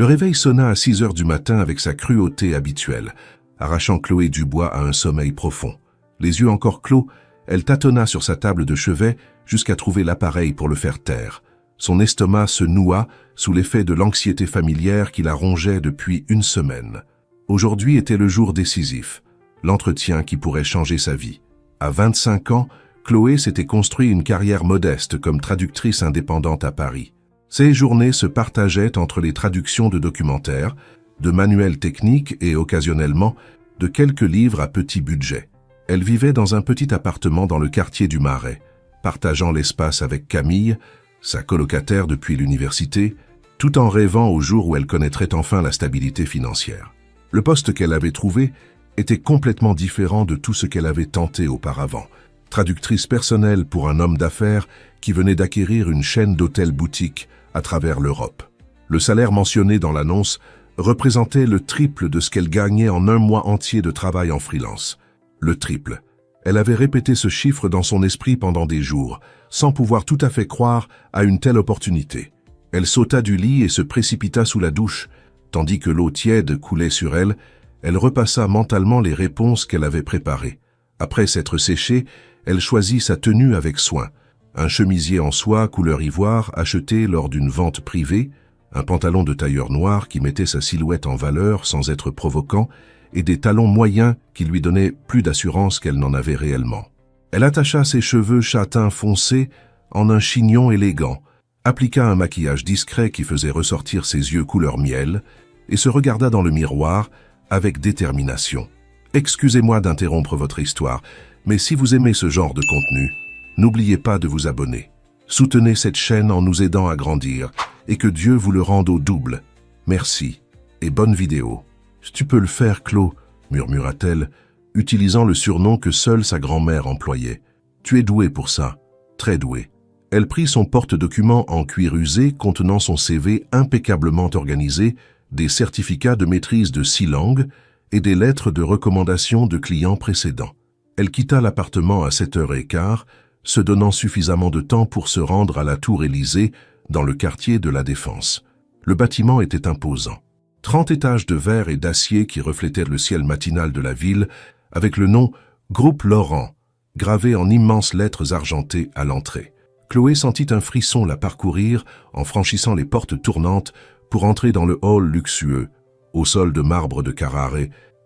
Le réveil sonna à 6 heures du matin avec sa cruauté habituelle, arrachant Chloé Dubois à un sommeil profond. Les yeux encore clos, elle tâtonna sur sa table de chevet jusqu'à trouver l'appareil pour le faire taire. Son estomac se noua sous l'effet de l'anxiété familière qui la rongeait depuis une semaine. Aujourd'hui était le jour décisif, l'entretien qui pourrait changer sa vie. À 25 ans, Chloé s'était construit une carrière modeste comme traductrice indépendante à Paris. Ses journées se partageaient entre les traductions de documentaires, de manuels techniques et occasionnellement de quelques livres à petit budget. Elle vivait dans un petit appartement dans le quartier du Marais, partageant l'espace avec Camille, sa colocataire depuis l'université, tout en rêvant au jour où elle connaîtrait enfin la stabilité financière. Le poste qu'elle avait trouvé était complètement différent de tout ce qu'elle avait tenté auparavant. Traductrice personnelle pour un homme d'affaires qui venait d'acquérir une chaîne d'hôtels-boutiques à travers l'Europe. Le salaire mentionné dans l'annonce représentait le triple de ce qu'elle gagnait en un mois entier de travail en freelance. Le triple. Elle avait répété ce chiffre dans son esprit pendant des jours, sans pouvoir tout à fait croire à une telle opportunité. Elle sauta du lit et se précipita sous la douche. Tandis que l'eau tiède coulait sur elle, elle repassa mentalement les réponses qu'elle avait préparées. Après s'être séchée, elle choisit sa tenue avec soin. Un chemisier en soie couleur ivoire acheté lors d'une vente privée, un pantalon de tailleur noir qui mettait sa silhouette en valeur sans être provoquant, et des talons moyens qui lui donnaient plus d'assurance qu'elle n'en avait réellement. Elle attacha ses cheveux châtains foncés en un chignon élégant, appliqua un maquillage discret qui faisait ressortir ses yeux couleur miel, et se regarda dans le miroir avec détermination. Excusez-moi d'interrompre votre histoire, mais si vous aimez ce genre de contenu, n'oubliez pas de vous abonner. Soutenez cette chaîne en nous aidant à grandir, et que Dieu vous le rende au double. Merci, et bonne vidéo. « Tu peux le faire, Chlo » murmura-t-elle, utilisant le surnom que seule sa grand-mère employait. « Tu es douée pour ça, très douée. » Elle prit son porte-document en cuir usé contenant son CV impeccablement organisé, des certificats de maîtrise de 6 langues et des lettres de recommandation de clients précédents. Elle quitta l'appartement à 7h15, se donnant suffisamment de temps pour se rendre à la Tour Élysée, dans le quartier de la Défense. Le bâtiment était imposant. 30 étages de verre et d'acier qui reflétaient le ciel matinal de la ville, avec le nom « Groupe Laurent » gravé en immenses lettres argentées à l'entrée. Chloé sentit un frisson la parcourir en franchissant les portes tournantes pour entrer dans le hall luxueux, au sol de marbre de Carrare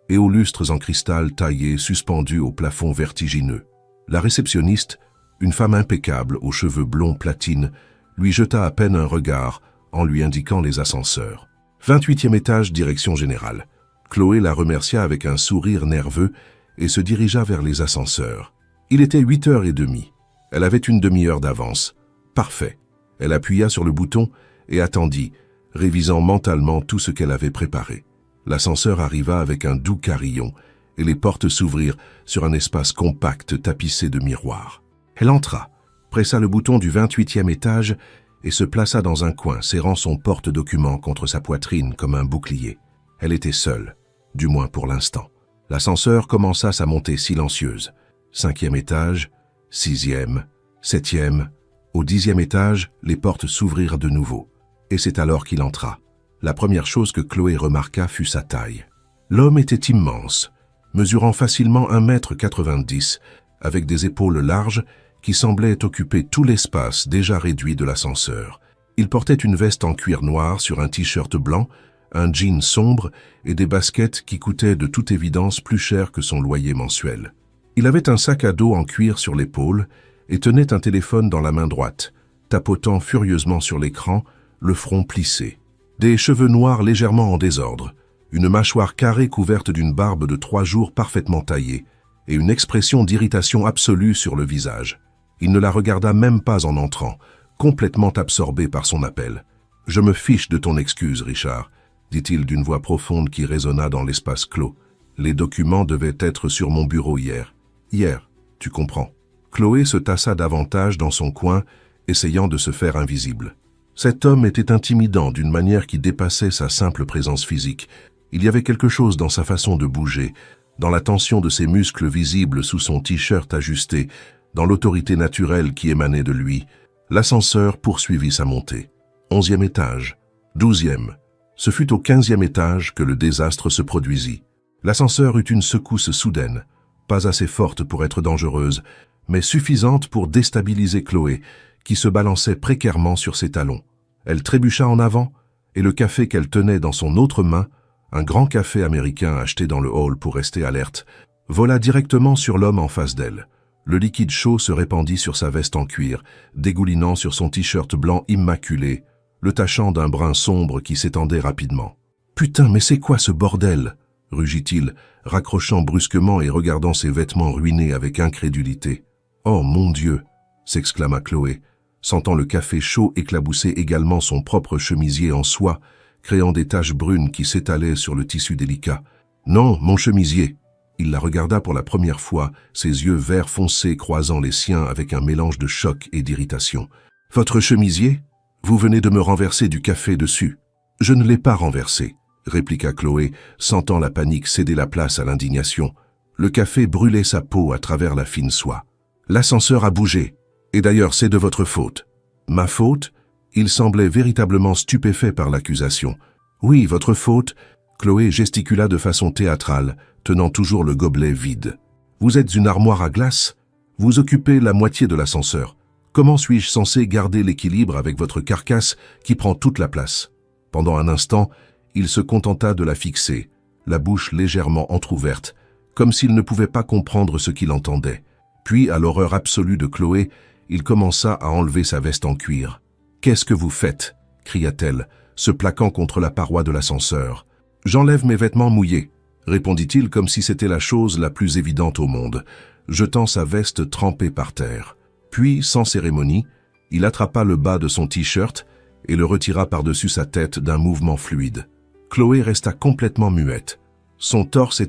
et aux lustres en cristal taillés suspendus au plafond vertigineux. La réceptionniste, une femme impeccable aux cheveux blonds platine, lui jeta à peine un regard en lui indiquant les ascenseurs. 28e étage, direction générale. Chloé la remercia avec un sourire nerveux et se dirigea vers les ascenseurs. Il était 8h30. Elle avait une demi-heure d'avance. Parfait. Elle appuya sur le bouton et attendit, révisant mentalement tout ce qu'elle avait préparé. L'ascenseur arriva avec un doux carillon et les portes s'ouvrirent sur un espace compact tapissé de miroirs. Elle entra, pressa le bouton du 28e étage et se plaça dans un coin, serrant son porte-document contre sa poitrine comme un bouclier. Elle était seule, du moins pour l'instant. L'ascenseur commença sa montée silencieuse. 5e étage, 6e, 7e. Au 10e étage, les portes s'ouvrirent de nouveau. Et c'est alors qu'il entra. La première chose que Chloé remarqua fut sa taille. L'homme était immense, mesurant facilement 1,90 m, avec des épaules larges qui semblaient occuper tout l'espace déjà réduit de l'ascenseur. Il portait une veste en cuir noir sur un t-shirt blanc, un jean sombre et des baskets qui coûtaient de toute évidence plus cher que son loyer mensuel. Il avait un sac à dos en cuir sur l'épaule et tenait un téléphone dans la main droite, tapotant furieusement sur l'écran, le front plissé. Des cheveux noirs légèrement en désordre, une mâchoire carrée couverte d'une barbe de 3 jours parfaitement taillée et une expression d'irritation absolue sur le visage. Il ne la regarda même pas en entrant, complètement absorbé par son appel. « Je me fiche de ton excuse, Richard », dit-il d'une voix profonde qui résonna dans l'espace clos. « Les documents devaient être sur mon bureau hier. Hier, tu comprends. » Chloé se tassa davantage dans son coin, essayant de se faire invisible. Cet homme était intimidant d'une manière qui dépassait sa simple présence physique. Il y avait quelque chose dans sa façon de bouger, dans la tension de ses muscles visibles sous son t-shirt ajusté, dans l'autorité naturelle qui émanait de lui. L'ascenseur poursuivit sa montée. 11e étage, 12e, Ce fut au 15e étage que le désastre se produisit. L'ascenseur eut une secousse soudaine, pas assez forte pour être dangereuse, mais suffisante pour déstabiliser Chloé, qui se balançait précairement sur ses talons. Elle trébucha en avant, et le café qu'elle tenait dans son autre main, un grand café américain acheté dans le hall pour rester alerte, vola directement sur l'homme en face d'elle. Le liquide chaud se répandit sur sa veste en cuir, dégoulinant sur son t-shirt blanc immaculé, le tachant d'un brun sombre qui s'étendait rapidement. « Putain, mais c'est quoi ce bordel ?» rugit-il, raccrochant brusquement et regardant ses vêtements ruinés avec incrédulité. « Oh mon Dieu !» s'exclama Chloé, sentant le café chaud éclabousser également son propre chemisier en soie, créant des taches brunes qui s'étalaient sur le tissu délicat. « Non, mon chemisier !» Il la regarda pour la première fois, ses yeux vert foncé croisant les siens avec un mélange de choc et d'irritation. « Votre chemisier ? Vous venez de me renverser du café dessus. »« Je ne l'ai pas renversé, » répliqua Chloé, sentant la panique céder la place à l'indignation. Le café brûlait sa peau à travers la fine soie. « L'ascenseur a bougé. Et d'ailleurs, c'est de votre faute. »« Ma faute ?» Il semblait véritablement stupéfait par l'accusation. « Oui, votre faute. » Chloé gesticula de façon théâtrale, tenant toujours le gobelet vide. « Vous êtes une armoire à glace. Vous occupez la moitié de l'ascenseur. Comment suis-je censé garder l'équilibre avec votre carcasse qui prend toute la place ?» Pendant un instant, il se contenta de la fixer, la bouche légèrement entr'ouverte, comme s'il ne pouvait pas comprendre ce qu'il entendait. Puis, à l'horreur absolue de Chloé, il commença à enlever sa veste en cuir. « Qu'est-ce que vous faites ?» cria-t-elle, se plaquant contre la paroi de l'ascenseur. « J'enlève mes vêtements mouillés, » répondit-il comme si c'était la chose la plus évidente au monde, jetant sa veste trempée par terre. Puis, sans cérémonie, il attrapa le bas de son t-shirt et le retira par-dessus sa tête d'un mouvement fluide. Chloé resta complètement muette. Son torse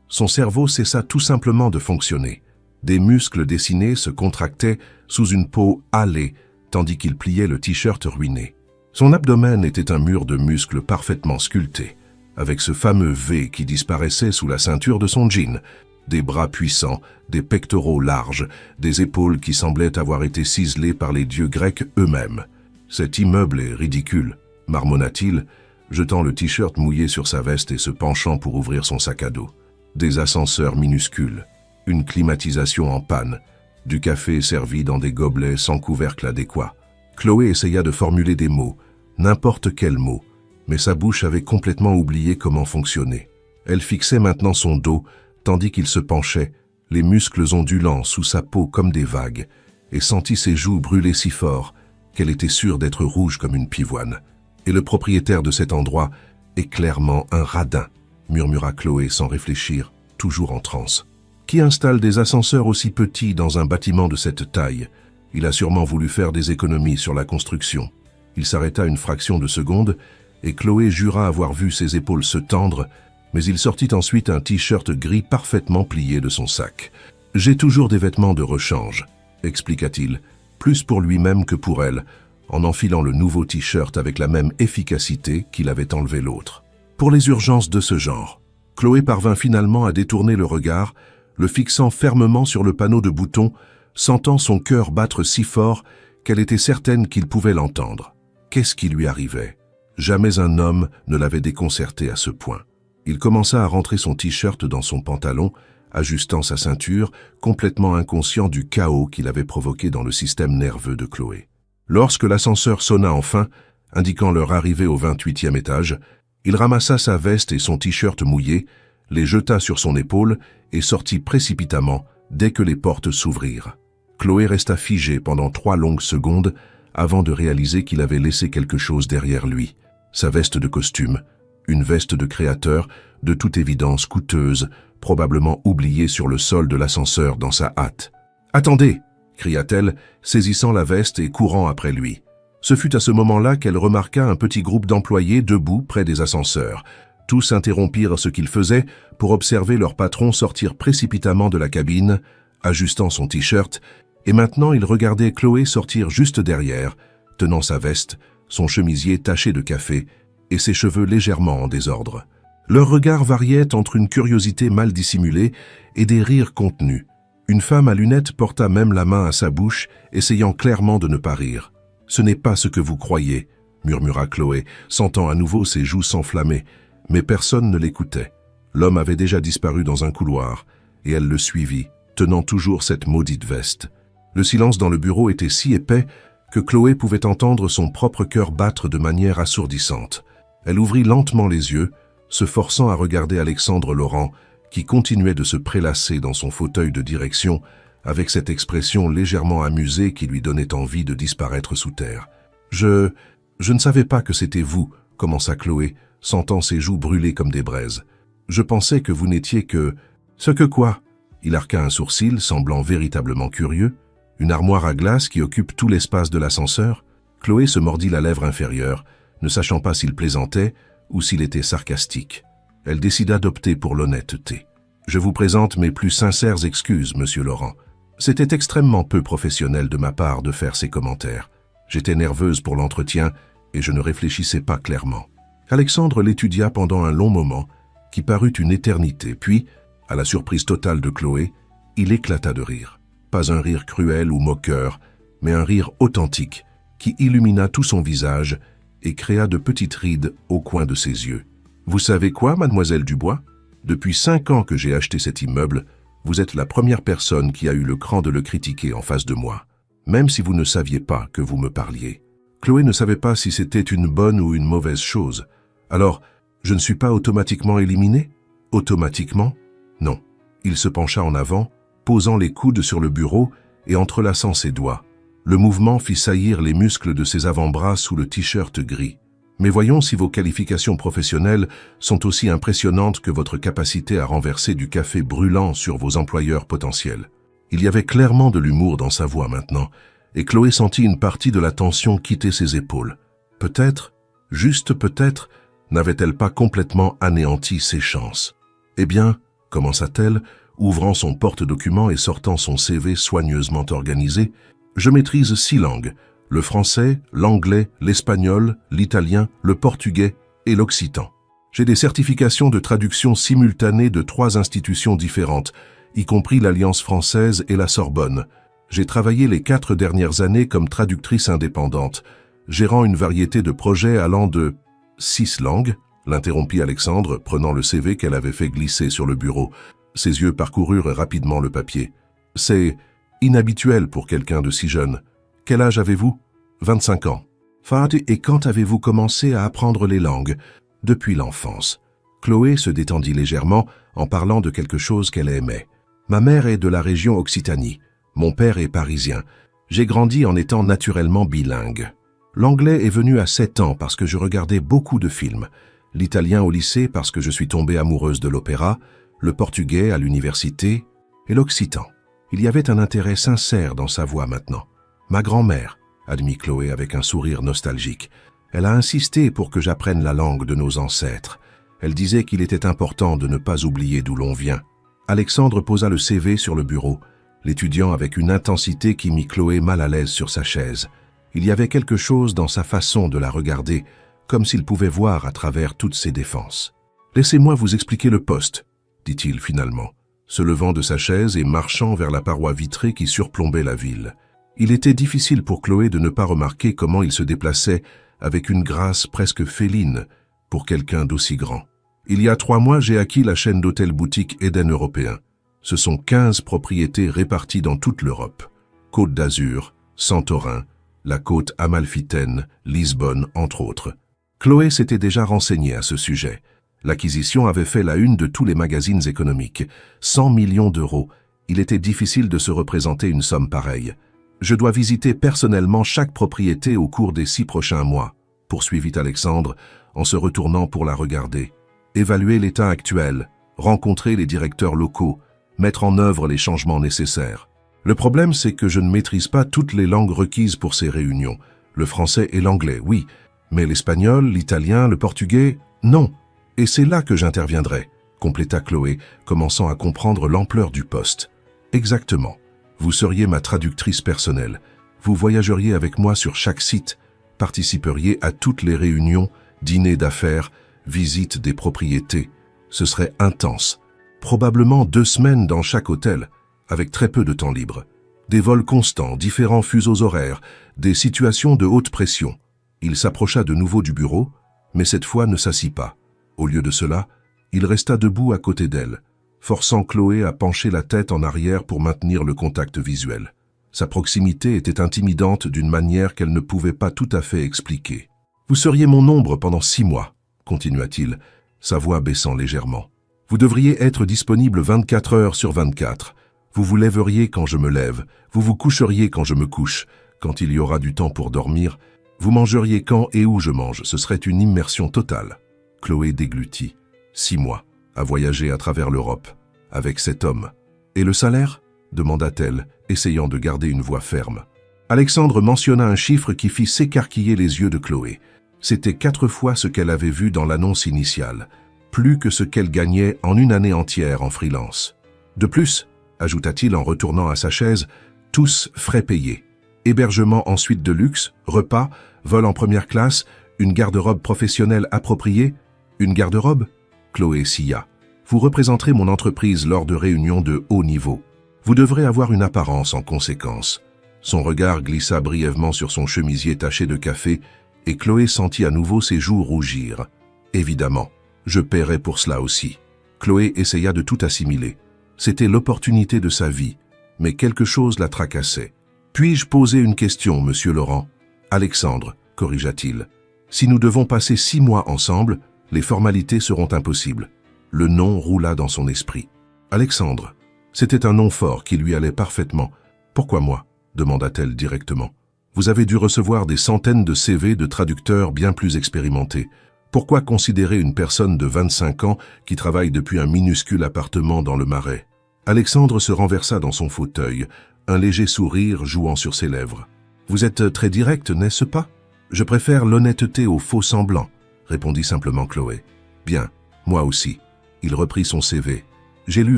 son cerveau cessa tout simplement de fonctionner. Des muscles dessinés se contractaient sous une peau hâlée, tandis qu'il pliait le t-shirt ruiné. Son abdomen était un mur de muscles parfaitement sculptés, avec ce fameux V qui disparaissait sous la ceinture de son jean, des bras puissants, des pectoraux larges, des épaules qui semblaient avoir été ciselées par les dieux grecs eux-mêmes. « Cet immeuble est ridicule », marmonna-t-il, jetant le t-shirt mouillé sur sa veste et se penchant pour ouvrir son sac à dos. Des ascenseurs minuscules, une climatisation en panne, du café servi dans des gobelets sans couvercle adéquat. Chloé essaya de formuler des mots, n'importe quels mots, mais sa bouche avait complètement oublié comment fonctionner. Elle fixait maintenant son dos, tandis qu'il se penchait, les muscles ondulants sous sa peau comme des vagues, et sentit ses joues brûler si fort qu'elle était sûre d'être rouge comme une pivoine. « Et le propriétaire de cet endroit est clairement un radin », murmura Chloé sans réfléchir, toujours en transe. « Qui installe des ascenseurs aussi petits dans un bâtiment de cette taille ? Il a sûrement voulu faire des économies sur la construction. » Il s'arrêta une fraction de seconde, et Chloé jura avoir vu ses épaules se tendre, mais il sortit ensuite un t-shirt gris parfaitement plié de son sac. « J'ai toujours des vêtements de rechange », expliqua-t-il, plus pour lui-même que pour elle, en enfilant le nouveau t-shirt avec la même efficacité qu'il avait enlevé l'autre. Pour les urgences de ce genre, Chloé parvint finalement à détourner le regard, le fixant fermement sur le panneau de boutons, sentant son cœur battre si fort qu'elle était certaine qu'il pouvait l'entendre. Qu'est-ce qui lui arrivait? Jamais un homme ne l'avait déconcerté à ce point. Il commença à rentrer son t-shirt dans son pantalon, ajustant sa ceinture, complètement inconscient du chaos qu'il avait provoqué dans le système nerveux de Chloé. Lorsque l'ascenseur sonna enfin, indiquant leur arrivée au 28e étage, il ramassa sa veste et son t-shirt mouillé, les jeta sur son épaule et sortit précipitamment dès que les portes s'ouvrirent. Chloé resta figée pendant 3 longues secondes avant de réaliser qu'il avait laissé quelque chose derrière lui. Sa veste de costume, une veste de créateur, de toute évidence coûteuse, probablement oubliée sur le sol de l'ascenseur dans sa hâte. « Attendez !» cria-t-elle, saisissant la veste et courant après lui. Ce fut à ce moment-là qu'elle remarqua un petit groupe d'employés debout près des ascenseurs. Tous interrompirent ce qu'ils faisaient pour observer leur patron sortir précipitamment de la cabine, ajustant son t-shirt, et maintenant ils regardaient Chloé sortir juste derrière, tenant sa veste, son chemisier taché de café et ses cheveux légèrement en désordre. Leurs regards variaient entre une curiosité mal dissimulée et des rires contenus. Une femme à lunettes porta même la main à sa bouche, essayant clairement de ne pas rire. « Ce n'est pas ce que vous croyez », murmura Chloé, sentant à nouveau ses joues s'enflammer, mais personne ne l'écoutait. L'homme avait déjà disparu dans un couloir, et elle le suivit, tenant toujours cette maudite veste. Le silence dans le bureau était si épais que Chloé pouvait entendre son propre cœur battre de manière assourdissante. Elle ouvrit lentement les yeux, se forçant à regarder Alexandre Laurent, qui continuait de se prélasser dans son fauteuil de direction, avec cette expression légèrement amusée qui lui donnait envie de disparaître sous terre. « Je ne savais pas que c'était vous, » commença Chloé, sentant ses joues brûler comme des braises. « Je pensais que vous n'étiez que... » « Ce que quoi ?» Il arqua un sourcil, semblant véritablement curieux. « Une armoire à glace qui occupe tout l'espace de l'ascenseur ?» Chloé se mordit la lèvre inférieure, ne sachant pas s'il plaisantait ou s'il était sarcastique. Elle décida d'opter pour l'honnêteté. « Je vous présente mes plus sincères excuses, monsieur Laurent. C'était extrêmement peu professionnel de ma part de faire ces commentaires. J'étais nerveuse pour l'entretien et je ne réfléchissais pas clairement. » Alexandre l'étudia pendant un long moment, qui parut une éternité, puis, à la surprise totale de Chloé, il éclata de rire. Pas un rire cruel ou moqueur, mais un rire authentique qui illumina tout son visage et créa de petites rides au coin de ses yeux. « Vous savez quoi, mademoiselle Dubois? Depuis 5 ans que j'ai acheté cet immeuble, vous êtes la première personne qui a eu le cran de le critiquer en face de moi, même si vous ne saviez pas que vous me parliez. » Chloé ne savait pas si c'était une bonne ou une mauvaise chose. Alors, je ne suis pas automatiquement éliminé? Automatiquement? Non. Il se pencha en avant, posant les coudes sur le bureau et entrelaçant ses doigts. Le mouvement fit saillir les muscles de ses avant-bras sous le t-shirt gris. Mais voyons si vos qualifications professionnelles sont aussi impressionnantes que votre capacité à renverser du café brûlant sur vos employeurs potentiels. Il y avait clairement de l'humour dans sa voix maintenant, et Chloé sentit une partie de la tension quitter ses épaules. Peut-être, juste peut-être, n'avait-elle pas complètement anéanti ses chances. « Eh bien, commença-t-elle, ouvrant son porte-document et sortant son CV soigneusement organisé, « je maîtrise 6 langues, le français, l'anglais, l'espagnol, l'italien, le portugais et l'occitan. J'ai des certifications de traduction simultanée de 3 institutions différentes, y compris l'Alliance française et la Sorbonne. J'ai travaillé les 4 dernières années comme traductrice indépendante, gérant une variété de projets allant de 6 langues, l'interrompit Alexandre, prenant le CV qu'elle avait fait glisser sur le bureau. Ses yeux parcoururent rapidement le papier. « C'est inhabituel pour quelqu'un de si jeune. Quel âge avez-vous ? » 25 ans. « Et quand avez-vous commencé à apprendre les langues ? » Depuis l'enfance. Chloé se détendit légèrement en parlant de quelque chose qu'elle aimait. « Ma mère est de la région Occitanie. Mon père est parisien. J'ai grandi en étant naturellement bilingue. L'anglais est venu à 7 ans parce que je regardais beaucoup de films. L'italien au lycée parce que je suis tombée amoureuse de l'opéra, le portugais à l'université et l'occitan. » Il y avait un intérêt sincère dans sa voix maintenant. « Ma grand-mère, » admit Chloé avec un sourire nostalgique. « Elle a insisté pour que j'apprenne la langue de nos ancêtres. Elle disait qu'il était important de ne pas oublier d'où l'on vient. » Alexandre posa le CV sur le bureau, l'étudiant avec une intensité qui mit Chloé mal à l'aise sur sa chaise. Il y avait quelque chose dans sa façon de la regarder, comme s'il pouvait voir à travers toutes ses défenses. « Laissez-moi vous expliquer le poste, » dit-il finalement, se levant de sa chaise et marchant vers la paroi vitrée qui surplombait la ville. Il était difficile pour Chloé de ne pas remarquer comment il se déplaçait avec une grâce presque féline pour quelqu'un d'aussi grand. « Il y a 3 mois, j'ai acquis la chaîne d'hôtels-boutiques Eden Européen. Ce sont 15 propriétés réparties dans toute l'Europe. Côte d'Azur, Santorin, la côte amalfitaine, Lisbonne, entre autres. » Chloé s'était déjà renseignée à ce sujet. L'acquisition avait fait la une de tous les magazines économiques. 100 millions d'euros. Il était difficile de se représenter une somme pareille. « Je dois visiter personnellement chaque propriété au cours des 6 prochains mois, » poursuivit Alexandre en se retournant pour la regarder. « Évaluer l'état actuel, rencontrer les directeurs locaux, mettre en œuvre les changements nécessaires. Le problème, c'est que je ne maîtrise pas toutes les langues requises pour ces réunions. Le français et l'anglais, oui, mais l'espagnol, l'italien, le portugais, non. Et c'est là que j'interviendrai, » compléta Chloé, commençant à comprendre l'ampleur du poste. « Exactement. Vous seriez ma traductrice personnelle. Vous voyageriez avec moi sur chaque site, participeriez à toutes les réunions, dîners d'affaires, visites des propriétés. Ce serait intense. Probablement 2 semaines dans chaque hôtel, avec très peu de temps libre. Des vols constants, différents fuseaux horaires, des situations de haute pression. Il s'approcha de nouveau du bureau, mais cette fois ne s'assit pas. Au lieu de cela, il resta debout à côté d'elle, forçant Chloé à pencher la tête en arrière pour maintenir le contact visuel. Sa proximité était intimidante d'une manière qu'elle ne pouvait pas tout à fait expliquer. « Vous seriez mon ombre pendant 6 mois, continua-t-il, sa voix baissant légèrement. Vous devriez être disponible 24 heures sur 24. Vous vous lèveriez quand je me lève, vous vous coucheriez quand je me couche, quand il y aura du temps pour dormir, vous mangeriez quand et où je mange, ce serait une immersion totale. » Chloé déglutit. 6 mois, à voyager à travers l'Europe, avec cet homme. « Et le salaire ?» demanda-t-elle, essayant de garder une voix ferme. Alexandre mentionna un chiffre qui fit s'écarquiller les yeux de Chloé. C'était 4 fois ce qu'elle avait vu dans l'annonce initiale, plus que ce qu'elle gagnait en une année entière en freelance. De plus, ajouta-t-il en retournant à sa chaise, tous frais payés. Hébergement en suite de luxe, repas, vol en première classe, une garde-robe professionnelle appropriée. Une garde-robe ? Chloé sia. Vous représenterez mon entreprise lors de réunions de haut niveau. Vous devrez avoir une apparence en conséquence. Son regard glissa brièvement sur son chemisier taché de café et Chloé sentit à nouveau ses joues rougir. Évidemment, je paierai pour cela aussi. Chloé essaya de tout assimiler. C'était l'opportunité de sa vie, mais quelque chose la tracassait. Puis-je poser une question, monsieur Laurent ? Alexandre, corrigea-t-il. Si nous devons passer 6 mois ensemble, les formalités seront impossibles. Le nom roula dans son esprit. Alexandre. C'était un nom fort qui lui allait parfaitement. Pourquoi moi ? Demanda-t-elle directement. Vous avez dû recevoir des centaines de CV de traducteurs bien plus expérimentés. Pourquoi considérer une personne de 25 ans qui travaille depuis un minuscule appartement dans le Marais ? Alexandre se renversa dans son fauteuil, un léger sourire jouant sur ses lèvres. Vous êtes très direct, n'est-ce pas ? Je préfère l'honnêteté au faux semblant, répondit simplement Chloé. Bien, moi aussi. Il reprit son CV. J'ai lu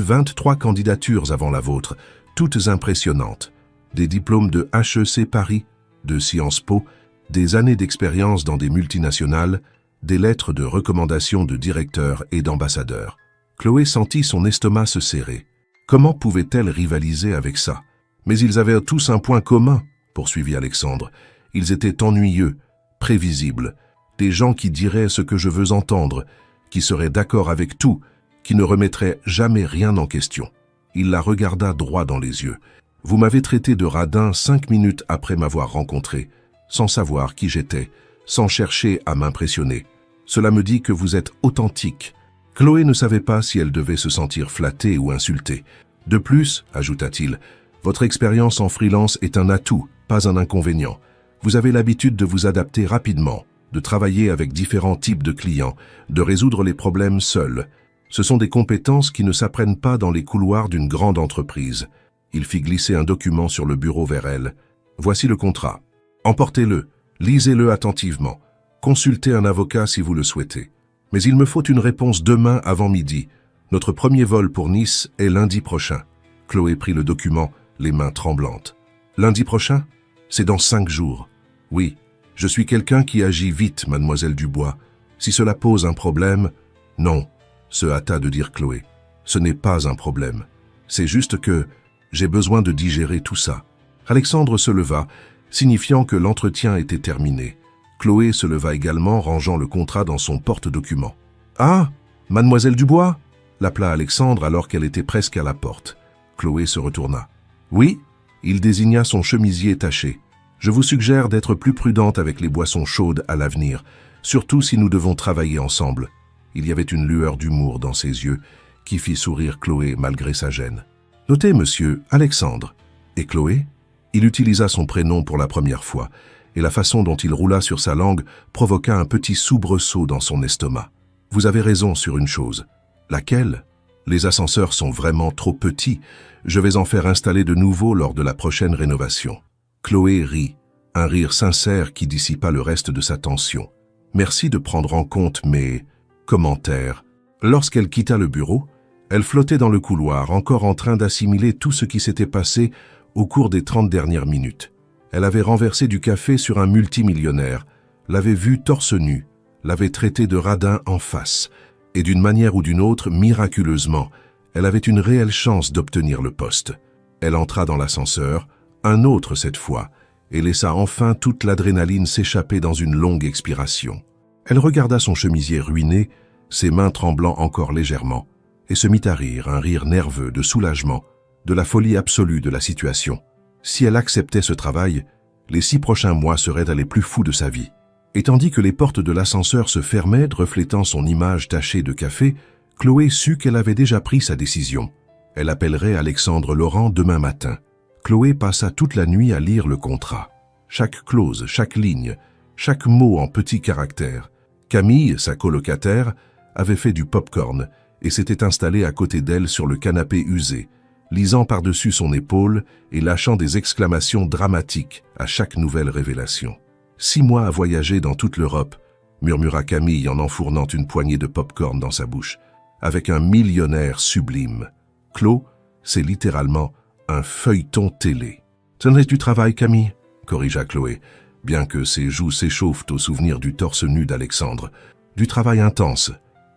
23 candidatures avant la vôtre, toutes impressionnantes. Des diplômes de HEC Paris, de Sciences Po, des années d'expérience dans des multinationales, des lettres de recommandation de directeurs et d'ambassadeurs. Chloé sentit son estomac se serrer. Comment pouvait-elle rivaliser avec ça ? Mais ils avaient tous un point commun, poursuivit Alexandre. Ils étaient ennuyeux, prévisibles, des gens qui diraient ce que je veux entendre, qui seraient d'accord avec tout, qui ne remettraient jamais rien en question. Il la regarda droit dans les yeux. Vous m'avez traité de radin 5 minutes après m'avoir rencontré, sans savoir qui j'étais, sans chercher à m'impressionner. Cela me dit que vous êtes authentique. Chloé ne savait pas si elle devait se sentir flattée ou insultée. De plus, ajouta-t-il, votre expérience en freelance est un atout, pas un inconvénient. Vous avez l'habitude de vous adapter rapidement, de travailler avec différents types de clients, de résoudre les problèmes seuls. Ce sont des compétences qui ne s'apprennent pas dans les couloirs d'une grande entreprise. Il fit glisser un document sur le bureau vers elle. Voici le contrat. Emportez-le, lisez-le attentivement. Consultez un avocat si vous le souhaitez. Mais il me faut une réponse demain avant midi. Notre premier vol pour Nice est lundi prochain. Chloé prit le document, les mains tremblantes. Lundi prochain ? C'est dans 5 jours. Oui, je suis quelqu'un qui agit vite, mademoiselle Dubois. Si cela pose un problème... Non, se hâta de dire Chloé. Ce n'est pas un problème. C'est juste que j'ai besoin de digérer tout ça. Alexandre se leva, signifiant que l'entretien était terminé. Chloé se leva également, rangeant le contrat dans son porte-document. « Ah, mademoiselle Dubois ?» l'appela Alexandre alors qu'elle était presque à la porte. Chloé se retourna. « Oui ?» Il désigna son chemisier taché. « Je vous suggère d'être plus prudente avec les boissons chaudes à l'avenir, surtout si nous devons travailler ensemble. » Il y avait une lueur d'humour dans ses yeux qui fit sourire Chloé malgré sa gêne. « Notez, monsieur, Alexandre. » Et Chloé ? Il utilisa son prénom pour la première fois, et la façon dont il roula sur sa langue provoqua un petit soubresaut dans son estomac. « Vous avez raison sur une chose. »« Laquelle ? » ?»« Les ascenseurs sont vraiment trop petits. Je vais en faire installer de nouveau lors de la prochaine rénovation. » Chloé rit, un rire sincère qui dissipa le reste de sa tension. « Merci de prendre en compte mes commentaires. » Lorsqu'elle quitta le bureau, elle flottait dans le couloir, encore en train d'assimiler tout ce qui s'était passé au cours des 30 dernières minutes. Elle avait renversé du café sur un multimillionnaire, l'avait vu torse nu, l'avait traité de radin en face, et d'une manière ou d'une autre, miraculeusement, elle avait une réelle chance d'obtenir le poste. Elle entra dans l'ascenseur, un autre cette fois, et laissa enfin toute l'adrénaline s'échapper dans une longue expiration. Elle regarda son chemisier ruiné, ses mains tremblant encore légèrement, et se mit à rire, un rire nerveux de soulagement, de la folie absolue de la situation. Si elle acceptait ce travail, les 6 prochains mois seraient les plus fous de sa vie. Et tandis que les portes de l'ascenseur se fermaient, reflétant son image tachée de café, Chloé sut qu'elle avait déjà pris sa décision. Elle appellerait Alexandre Laurent demain matin. Chloé passa toute la nuit à lire le contrat. Chaque clause, chaque ligne, chaque mot en petits caractères. Camille, sa colocataire, avait fait du pop-corn et s'était installée à côté d'elle sur le canapé usé, lisant par-dessus son épaule et lâchant des exclamations dramatiques à chaque nouvelle révélation. 6 mois à voyager dans toute l'Europe, murmura Camille en enfournant une poignée de pop-corn dans sa bouche, avec un millionnaire sublime. Clos, c'est littéralement un feuilleton télé. « Ce n'est du travail, Camille ?» corrigea Chloé, bien que ses joues s'échauffent au souvenir du torse nu d'Alexandre. « Du travail intense.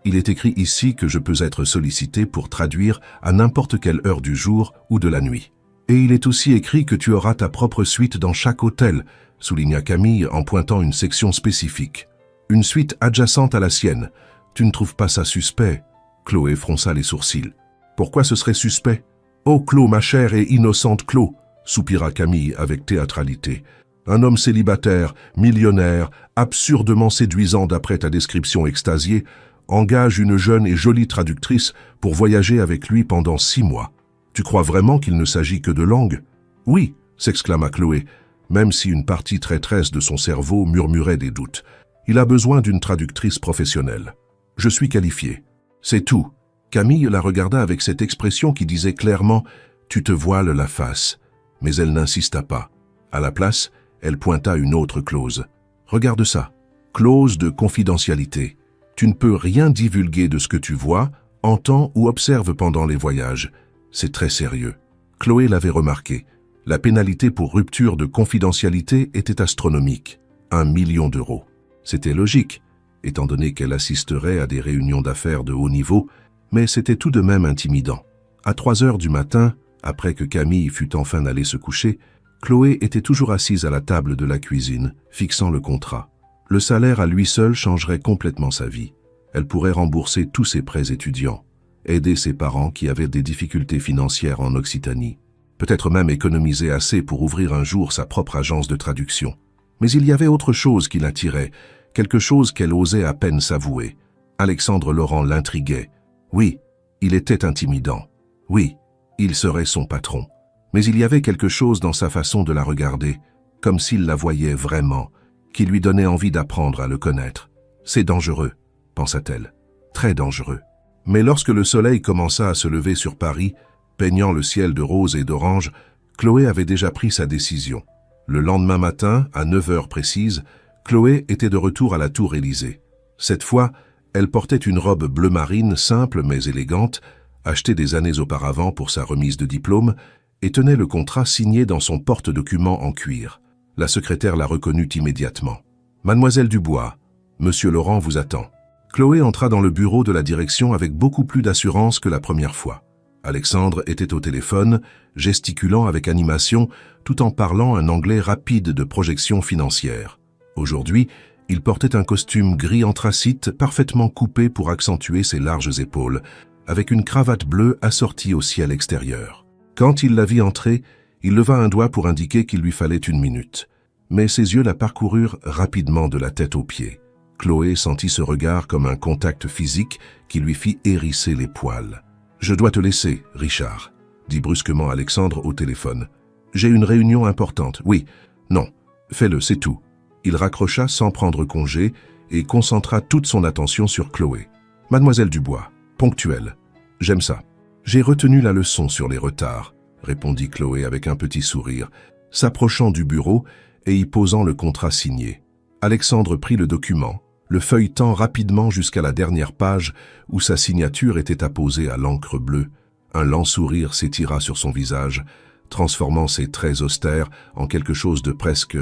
Il est écrit ici que je peux être sollicité pour traduire à n'importe quelle heure du jour ou de la nuit. Et il est aussi écrit que tu auras ta propre suite dans chaque hôtel, souligna Camille en pointant une section spécifique. Une suite adjacente à la sienne. Tu ne trouves pas ça suspect? Chloé fronça les sourcils. Pourquoi ce serait suspect? Oh Chlo, ma chère et innocente Chlo, soupira Camille avec théâtralité. Un homme célibataire, millionnaire, absurdement séduisant d'après ta description extasiée, engage une jeune et jolie traductrice pour voyager avec lui pendant 6 mois. Tu crois vraiment qu'il ne s'agit que de langue? Oui, s'exclama Chloé, même si une partie traîtresse de son cerveau murmurait des doutes. Il a besoin d'une traductrice professionnelle. Je suis qualifié. C'est tout. Camille la regarda avec cette expression qui disait clairement « Tu te voiles la face ». Mais elle n'insista pas. À la place, elle pointa une autre clause. Regarde ça. Clause de confidentialité. Tu ne peux rien divulguer de ce que tu vois, entends ou observes pendant les voyages. C'est très sérieux. Chloé l'avait remarqué. La pénalité pour rupture de confidentialité était astronomique. 1 million d'euros. C'était logique, étant donné qu'elle assisterait à des réunions d'affaires de haut niveau, mais c'était tout de même intimidant. À 3 heures du matin, après que Camille fut enfin allée se coucher, Chloé était toujours assise à la table de la cuisine, fixant le contrat. Le salaire à lui seul changerait complètement sa vie. Elle pourrait rembourser tous ses prêts étudiants, aider ses parents qui avaient des difficultés financières en Occitanie, peut-être même économiser assez pour ouvrir un jour sa propre agence de traduction. Mais il y avait autre chose qui l'attirait, quelque chose qu'elle osait à peine s'avouer. Alexandre Laurent l'intriguait. Oui, il était intimidant. Oui, il serait son patron. Mais il y avait quelque chose dans sa façon de la regarder, comme s'il la voyait vraiment, qui lui donnait envie d'apprendre à le connaître. C'est dangereux, pensa-t-elle. Très dangereux. Mais lorsque le soleil commença à se lever sur Paris, peignant le ciel de rose et d'orange, Chloé avait déjà pris sa décision. Le lendemain matin, à 9 heures précises, Chloé était de retour à la Tour Élysée. Cette fois, elle portait une robe bleu marine simple mais élégante, achetée des années auparavant pour sa remise de diplôme, et tenait le contrat signé dans son porte-document en cuir. La secrétaire la reconnut immédiatement. « Mademoiselle Dubois, Monsieur Laurent vous attend. » Chloé entra dans le bureau de la direction avec beaucoup plus d'assurance que la première fois. Alexandre était au téléphone, gesticulant avec animation, tout en parlant un anglais rapide de projection financière. Aujourd'hui, il portait un costume gris anthracite parfaitement coupé pour accentuer ses larges épaules, avec une cravate bleue assortie au ciel extérieur. Quand il la vit entrer, il leva un doigt pour indiquer qu'il lui fallait 1 minute. Mais ses yeux la parcoururent rapidement de la tête aux pieds. Chloé sentit ce regard comme un contact physique qui lui fit hérisser les poils. « Je dois te laisser, Richard », dit brusquement Alexandre au téléphone. « J'ai une réunion importante. Oui, non, fais-le, c'est tout. » Il raccrocha sans prendre congé et concentra toute son attention sur Chloé. « Mademoiselle Dubois, ponctuelle. J'aime ça. »« J'ai retenu la leçon sur les retards, » répondit Chloé avec un petit sourire, s'approchant du bureau et y posant le contrat signé. Alexandre prit le document, le feuilletant rapidement jusqu'à la dernière page où sa signature était apposée à l'encre bleue. Un lent sourire s'étira sur son visage, transformant ses traits austères en quelque chose de presque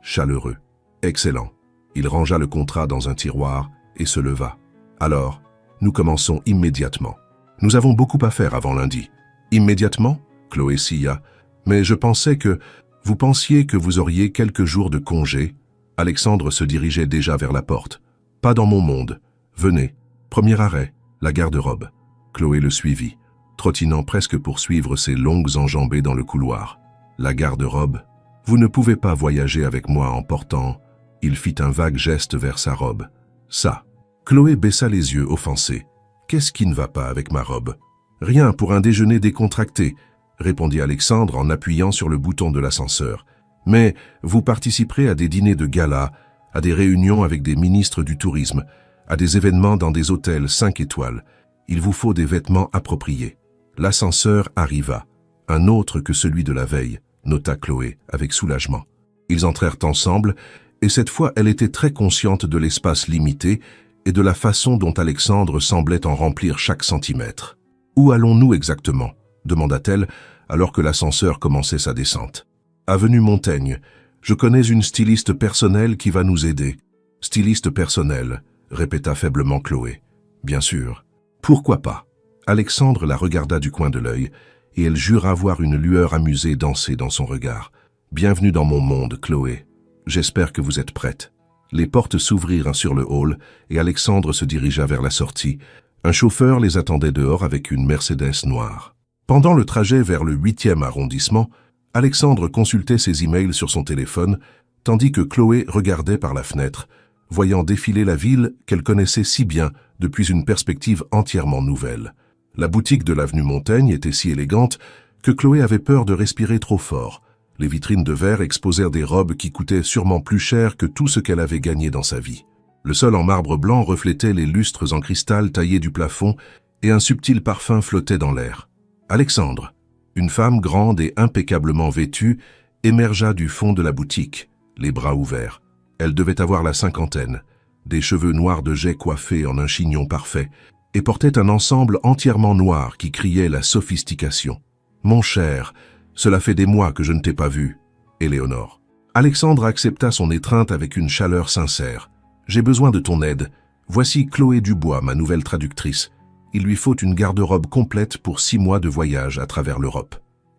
chaleureux. Excellent. Il rangea le contrat dans un tiroir et se leva. Alors, nous commençons immédiatement. Nous avons beaucoup à faire avant lundi. Immédiatement? Chloé sia. Mais je pensais que... Vous pensiez que vous auriez quelques jours de congé? Alexandre se dirigeait déjà vers la porte. Pas dans mon monde. Venez. Premier arrêt, la garde-robe. Chloé le suivit, trottinant presque pour suivre ses longues enjambées dans le couloir. La garde-robe. Vous ne pouvez pas voyager avec moi en portant... Il fit un vague geste vers sa robe. Ça. Chloé baissa les yeux, offensée. Qu'est-ce qui ne va pas avec ma robe? Rien pour un déjeuner décontracté, répondit Alexandre en appuyant sur le bouton de l'ascenseur. Mais vous participerez à des dîners de gala, à des réunions avec des ministres du tourisme, à des événements dans des hôtels 5 étoiles. Il vous faut des vêtements appropriés. L'ascenseur arriva, un autre que celui de la veille, nota Chloé avec soulagement. Ils entrèrent ensemble, et cette fois elle était très consciente de l'espace limité et de la façon dont Alexandre semblait en remplir chaque centimètre. « Où allons-nous exactement ?» demanda-t-elle alors que l'ascenseur commençait sa descente. « Avenue Montaigne. Je connais une styliste personnelle qui va nous aider. »« Styliste personnelle » répéta faiblement Chloé. « Bien sûr. Pourquoi pas ?» Alexandre la regarda du coin de l'œil et elle jura voir une lueur amusée danser dans son regard. « Bienvenue dans mon monde, Chloé. J'espère que vous êtes prête. » Les portes s'ouvrirent sur le hall et Alexandre se dirigea vers la sortie. Un chauffeur les attendait dehors avec une Mercedes noire. Pendant le trajet vers le 8e arrondissement, Alexandre consultait ses emails sur son téléphone, tandis que Chloé regardait par la fenêtre, voyant défiler la ville qu'elle connaissait si bien depuis une perspective entièrement nouvelle. La boutique de l'avenue Montaigne était si élégante que Chloé avait peur de respirer trop fort. Les vitrines de verre exposèrent des robes qui coûtaient sûrement plus cher que tout ce qu'elle avait gagné dans sa vie. Le sol en marbre blanc reflétait les lustres en cristal taillés du plafond et un subtil parfum flottait dans l'air. Alexandre, une femme grande et impeccablement vêtue, émergea du fond de la boutique, les bras ouverts. Elle devait avoir la cinquantaine, des cheveux noirs de jais coiffés en un chignon parfait, et portait un ensemble entièrement noir qui criait la sophistication. « Mon cher, cela fait des mois que je ne t'ai pas vu, Éléonore. » Alexandre accepta son étreinte avec une chaleur sincère. « J'ai besoin de ton aide. Voici Chloé Dubois, ma nouvelle traductrice. Il lui faut une garde-robe complète pour 6 mois de voyage à travers l'Europe. »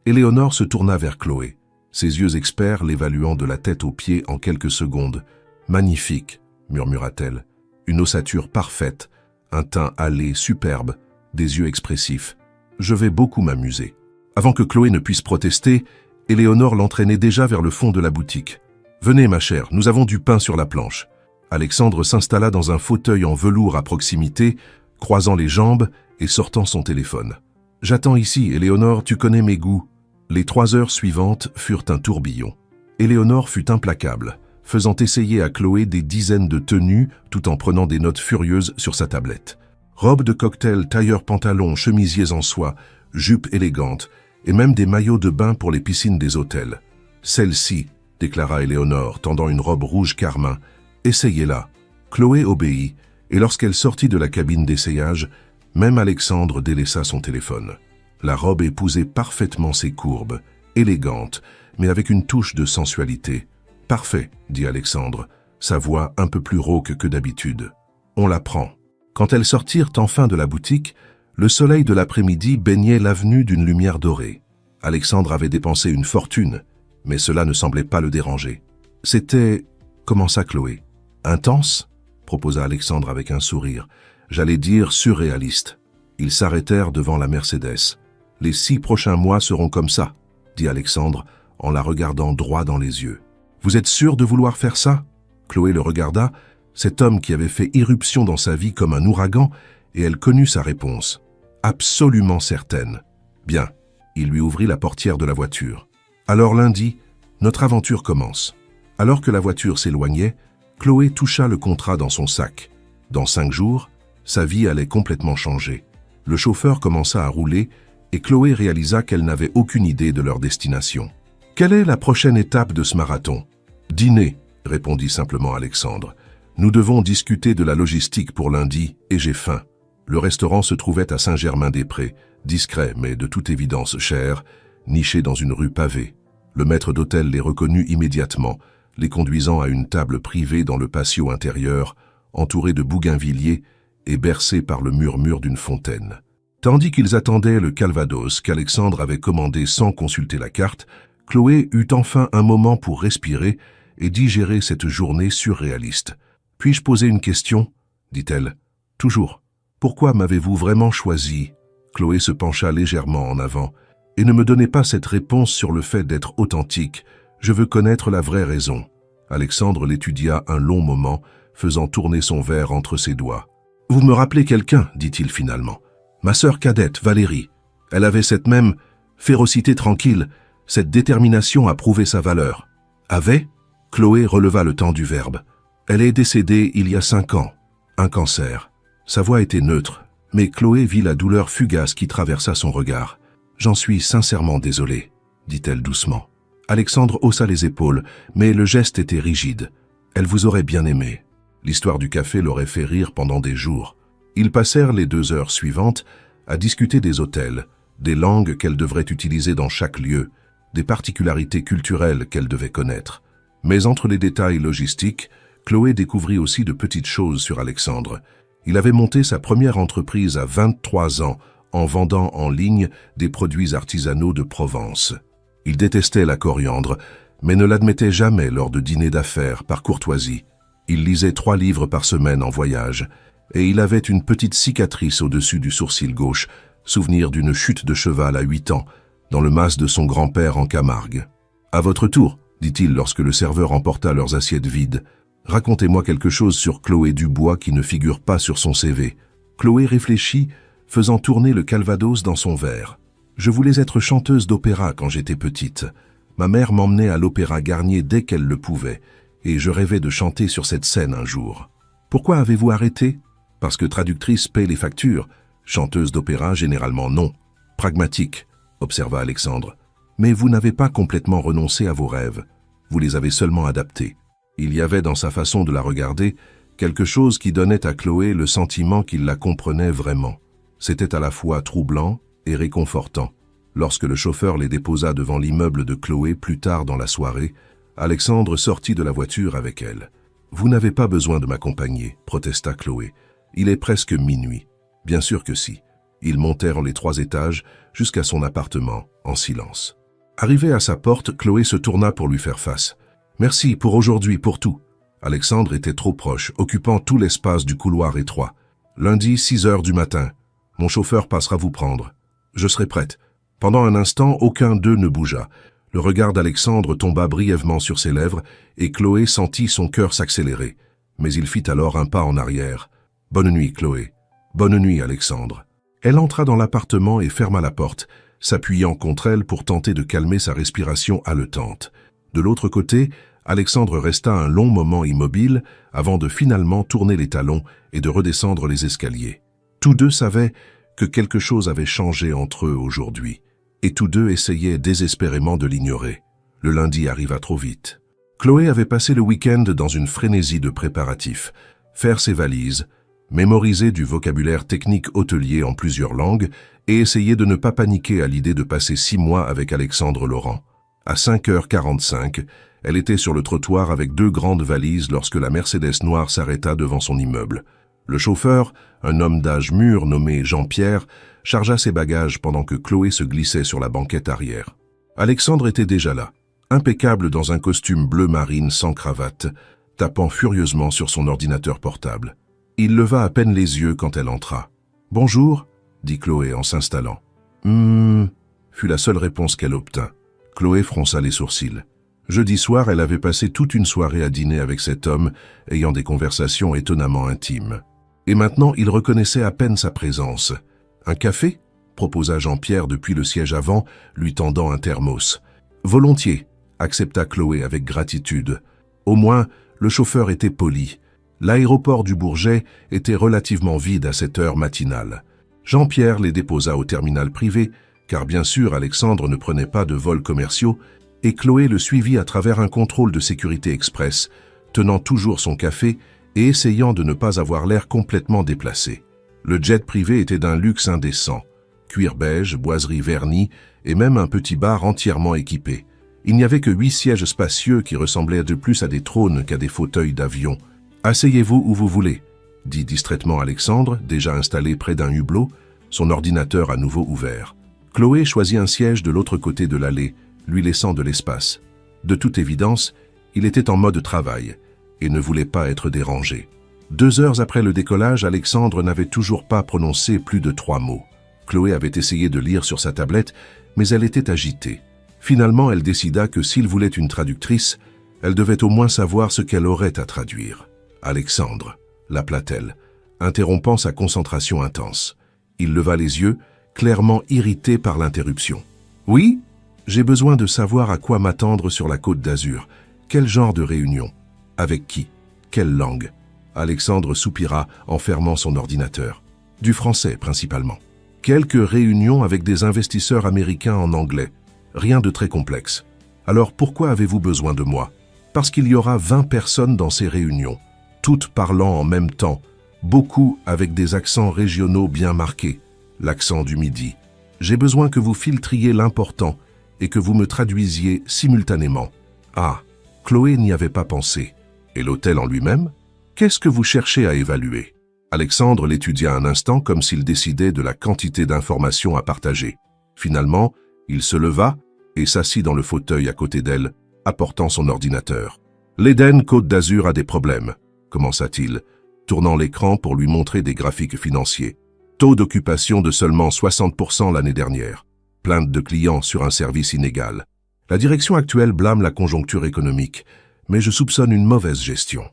Éléonore se tourna vers Chloé, ses yeux experts l'évaluant de la tête aux pieds en quelques secondes. « Magnifique, murmura-t-elle. Une ossature parfaite, un teint hâlé superbe, des yeux expressifs. Je vais beaucoup m'amuser. » Avant que Chloé ne puisse protester, Éléonore l'entraînait déjà vers le fond de la boutique. « Venez, ma chère, nous avons du pain sur la planche. » Alexandre s'installa dans un fauteuil en velours à proximité, croisant les jambes et sortant son téléphone. « J'attends ici, Éléonore, tu connais mes goûts. » Les 3 heures suivantes furent un tourbillon. Éléonore fut implacable, faisant essayer à Chloé des dizaines de tenues tout en prenant des notes furieuses sur sa tablette. Robes de cocktail, tailleurs-pantalons, chemisiers en soie, jupes élégantes, et même des maillots de bain pour les piscines des hôtels. « Celle-ci, » déclara Éléonore, tendant une robe rouge carmin. « Essayez-la. » Chloé obéit, et lorsqu'elle sortit de la cabine d'essayage, même Alexandre délaissa son téléphone. La robe épousait parfaitement ses courbes, élégante, mais avec une touche de sensualité. « Parfait, » dit Alexandre, sa voix un peu plus rauque que d'habitude. « On la prend. » Quand elles sortirent enfin de la boutique, le soleil de l'après-midi baignait l'avenue d'une lumière dorée. Alexandre avait dépensé une fortune, mais cela ne semblait pas le déranger. C'était... commença Chloé. « Intense ?» proposa Alexandre avec un sourire. « J'allais dire surréaliste. » Ils s'arrêtèrent devant la Mercedes. « Les 6 prochains mois seront comme ça, » dit Alexandre en la regardant droit dans les yeux. « Vous êtes sûr de vouloir faire ça ?» Chloé le regarda, cet homme qui avait fait irruption dans sa vie comme un ouragan, et elle connut sa réponse. Absolument certaine. Bien, il lui ouvrit la portière de la voiture. Alors lundi, notre aventure commence. Alors que la voiture s'éloignait, Chloé toucha le contrat dans son sac. Dans 5 jours, sa vie allait complètement changer. Le chauffeur commença à rouler et Chloé réalisa qu'elle n'avait aucune idée de leur destination. « Quelle est la prochaine étape de ce marathon ?»« Dîner », répondit simplement Alexandre. « Nous devons discuter de la logistique pour lundi et j'ai faim. » Le restaurant se trouvait à Saint-Germain-des-Prés, discret mais de toute évidence cher, niché dans une rue pavée. Le maître d'hôtel les reconnut immédiatement, les conduisant à une table privée dans le patio intérieur, entouré de bougainvilliers et bercé par le murmure d'une fontaine. Tandis qu'ils attendaient le calvados qu'Alexandre avait commandé sans consulter la carte, Chloé eut enfin un moment pour respirer et digérer cette journée surréaliste. « Puis-je poser une question ?» dit-elle. « Toujours. Pourquoi m'avez-vous vraiment choisi ?» Chloé se pencha légèrement en avant. « Et ne me donnez pas cette réponse sur le fait d'être authentique. Je veux connaître la vraie raison. » Alexandre l'étudia un long moment, faisant tourner son verre entre ses doigts. « Vous me rappelez quelqu'un, dit-il finalement. Ma sœur cadette, Valérie. Elle avait cette même férocité tranquille, cette détermination à prouver sa valeur. » Avait ? Chloé releva le temps du verbe. « Elle est décédée il y a 5 ans. Un cancer. » Sa voix était neutre, mais Chloé vit la douleur fugace qui traversa son regard. « J'en suis sincèrement désolée, » dit-elle doucement. Alexandre haussa les épaules, mais le geste était rigide. Elle vous aurait bien aimé. L'histoire du café l'aurait fait rire pendant des jours. Ils passèrent les 2 heures suivantes à discuter des hôtels, des langues qu'elle devrait utiliser dans chaque lieu, des particularités culturelles qu'elle devait connaître. Mais entre les détails logistiques, Chloé découvrit aussi de petites choses sur Alexandre. Il avait monté sa première entreprise à 23 ans en vendant en ligne des produits artisanaux de Provence. Il détestait la coriandre, mais ne l'admettait jamais lors de dîners d'affaires par courtoisie. Il lisait 3 livres par semaine en voyage, et il avait une petite cicatrice au-dessus du sourcil gauche, souvenir d'une chute de cheval à 8 ans, dans le mas de son grand-père en Camargue. « À votre tour, » dit-il lorsque le serveur emporta leurs assiettes vides. « Racontez-moi quelque chose sur Chloé Dubois qui ne figure pas sur son CV. » Chloé réfléchit, faisant tourner le calvados dans son verre. « Je voulais être chanteuse d'opéra quand j'étais petite. Ma mère m'emmenait à l'Opéra Garnier dès qu'elle le pouvait, et je rêvais de chanter sur cette scène un jour. Pourquoi avez-vous arrêté ? Parce que traductrice paie les factures. Chanteuse d'opéra, généralement non. Pragmatique, observa Alexandre. Mais vous n'avez pas complètement renoncé à vos rêves. Vous les avez seulement adaptés. » Il y avait dans sa façon de la regarder quelque chose qui donnait à Chloé le sentiment qu'il la comprenait vraiment. C'était à la fois troublant et réconfortant. Lorsque le chauffeur les déposa devant l'immeuble de Chloé plus tard dans la soirée, Alexandre sortit de la voiture avec elle. « Vous n'avez pas besoin de m'accompagner, » protesta Chloé. « Il est presque minuit. » Bien sûr que si. Ils montèrent les 3 étages jusqu'à son appartement, en silence. Arrivée à sa porte, Chloé se tourna pour lui faire face. « Merci pour aujourd'hui, pour tout. » Alexandre était trop proche, occupant tout l'espace du couloir étroit. « Lundi, 6 heures du matin. Mon chauffeur passera vous prendre. Je serai prête. » Pendant un instant, aucun d'eux ne bougea. Le regard d'Alexandre tomba brièvement sur ses lèvres et Chloé sentit son cœur s'accélérer. Mais il fit alors un pas en arrière. « Bonne nuit, Chloé. Bonne nuit, Alexandre. » Elle entra dans l'appartement et ferma la porte, s'appuyant contre elle pour tenter de calmer sa respiration haletante. De l'autre côté, Alexandre resta un long moment immobile avant de finalement tourner les talons et de redescendre les escaliers. Tous deux savaient que quelque chose avait changé entre eux aujourd'hui, et tous deux essayaient désespérément de l'ignorer. Le lundi arriva trop vite. Chloé avait passé le week-end dans une frénésie de préparatifs, faire ses valises, mémoriser du vocabulaire technique hôtelier en plusieurs langues et essayer de ne pas paniquer à l'idée de passer 6 mois avec Alexandre Laurent. À 5h45, elle était sur le trottoir avec 2 grandes valises lorsque la Mercedes noire s'arrêta devant son immeuble. Le chauffeur, un homme d'âge mûr nommé Jean-Pierre, chargea ses bagages pendant que Chloé se glissait sur la banquette arrière. Alexandre était déjà là, impeccable dans un costume bleu marine sans cravate, tapant furieusement sur son ordinateur portable. Il leva à peine les yeux quand elle entra. « Bonjour » dit Chloé en s'installant. « fut la seule réponse qu'elle obtint. Chloé fronça les sourcils. Jeudi soir, elle avait passé toute une soirée à dîner avec cet homme, ayant des conversations étonnamment intimes. Et maintenant, il reconnaissait à peine sa présence. « Un café ?» proposa Jean-Pierre depuis le siège avant, lui tendant un thermos. « Volontiers » accepta Chloé avec gratitude. Au moins, le chauffeur était poli. L'aéroport du Bourget était relativement vide à cette heure matinale. Jean-Pierre les déposa au terminal privé, car bien sûr Alexandre ne prenait pas de vols commerciaux, et Chloé le suivit à travers un contrôle de sécurité express, tenant toujours son café et essayant de ne pas avoir l'air complètement déplacé. Le jet privé était d'un luxe indécent. Cuir beige, boiserie vernie et même un petit bar entièrement équipé. Il n'y avait que 8 sièges spacieux qui ressemblaient de plus à des trônes qu'à des fauteuils d'avion. « Asseyez-vous où vous voulez », dit distraitement Alexandre, déjà installé près d'un hublot, son ordinateur à nouveau ouvert. Chloé choisit un siège de l'autre côté de l'allée, lui laissant de l'espace. De toute évidence, il était en mode travail et ne voulait pas être dérangé. 2 heures après le décollage, Alexandre n'avait toujours pas prononcé plus de 3 mots. Chloé avait essayé de lire sur sa tablette, mais elle était agitée. Finalement, elle décida que s'il voulait une traductrice, elle devait au moins savoir ce qu'elle aurait à traduire. « Alexandre », l'appela-t-elle, interrompant sa concentration intense. Il leva les yeux, clairement irrité par l'interruption. « Oui, j'ai besoin de savoir à quoi m'attendre sur la Côte d'Azur. Quel genre de réunion? Avec qui? Quelle langue ?» Alexandre soupira en fermant son ordinateur. « Du français, principalement. Quelques réunions avec des investisseurs américains en anglais. Rien de très complexe. Alors pourquoi avez-vous besoin de moi? Parce qu'il y aura 20 personnes dans ces réunions, toutes parlant en même temps, beaucoup avec des accents régionaux bien marqués, l'accent du Midi. J'ai besoin que vous filtriez l'important et que vous me traduisiez simultanément. » Ah, Chloé n'y avait pas pensé. Et l'hôtel en lui-même? Qu'est-ce que vous cherchez à évaluer? Alexandre l'étudia un instant comme s'il décidait de la quantité d'informations à partager. Finalement, il se leva et s'assit dans le fauteuil à côté d'elle, apportant son ordinateur. « L'Éden Côte d'Azur a des problèmes, » commença-t-il, tournant l'écran pour lui montrer des graphiques financiers. Taux d'occupation de seulement 60% l'année dernière. Plainte de clients sur un service inégal. La direction actuelle blâme la conjoncture économique, mais je soupçonne une mauvaise gestion.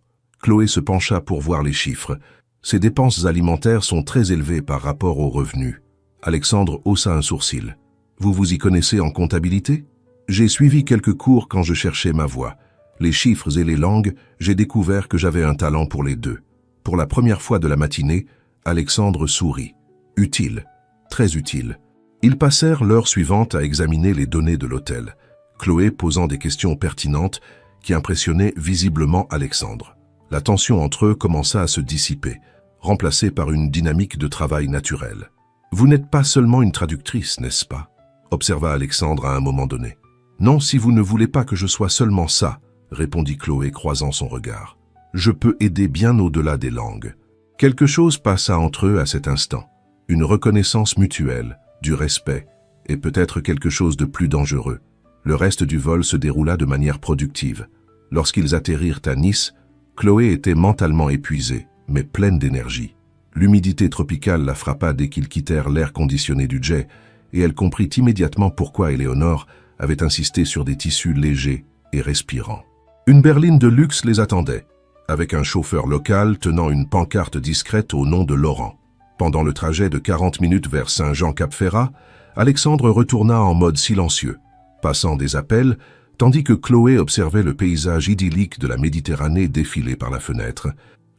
Chloé se pencha pour voir les chiffres. Ses dépenses alimentaires sont très élevées par rapport aux revenus. Alexandre haussa un sourcil. Vous vous y connaissez en comptabilité? J'ai suivi quelques cours quand je cherchais ma voie. Les chiffres et les langues, j'ai découvert que j'avais un talent pour les deux. Pour la première fois de la matinée, Alexandre sourit. Utile, très utile. Ils passèrent l'heure suivante à examiner les données de l'hôtel, Chloé posant des questions pertinentes qui impressionnaient visiblement Alexandre. La tension entre eux commença à se dissiper, remplacée par une dynamique de travail naturelle. « Vous n'êtes pas seulement une traductrice, n'est-ce pas ?» observa Alexandre à un moment donné. « Non, si vous ne voulez pas que je sois seulement ça, » répondit Chloé croisant son regard. « Je peux aider bien au-delà des langues. » Quelque chose passa entre eux à cet instant. Une reconnaissance mutuelle, du respect, et peut-être quelque chose de plus dangereux. Le reste du vol se déroula de manière productive. Lorsqu'ils atterrirent à Nice, Chloé était mentalement épuisée, mais pleine d'énergie. L'humidité tropicale la frappa dès qu'ils quittèrent l'air conditionné du jet, et elle comprit immédiatement pourquoi Éléonore avait insisté sur des tissus légers et respirants. Une berline de luxe les attendait, avec un chauffeur local tenant une pancarte discrète au nom de Laurent. Pendant le trajet de 40 minutes vers Saint-Jean-Cap-Ferrat, Alexandre retourna en mode silencieux, passant des appels, tandis que Chloé observait le paysage idyllique de la Méditerranée défiler par la fenêtre.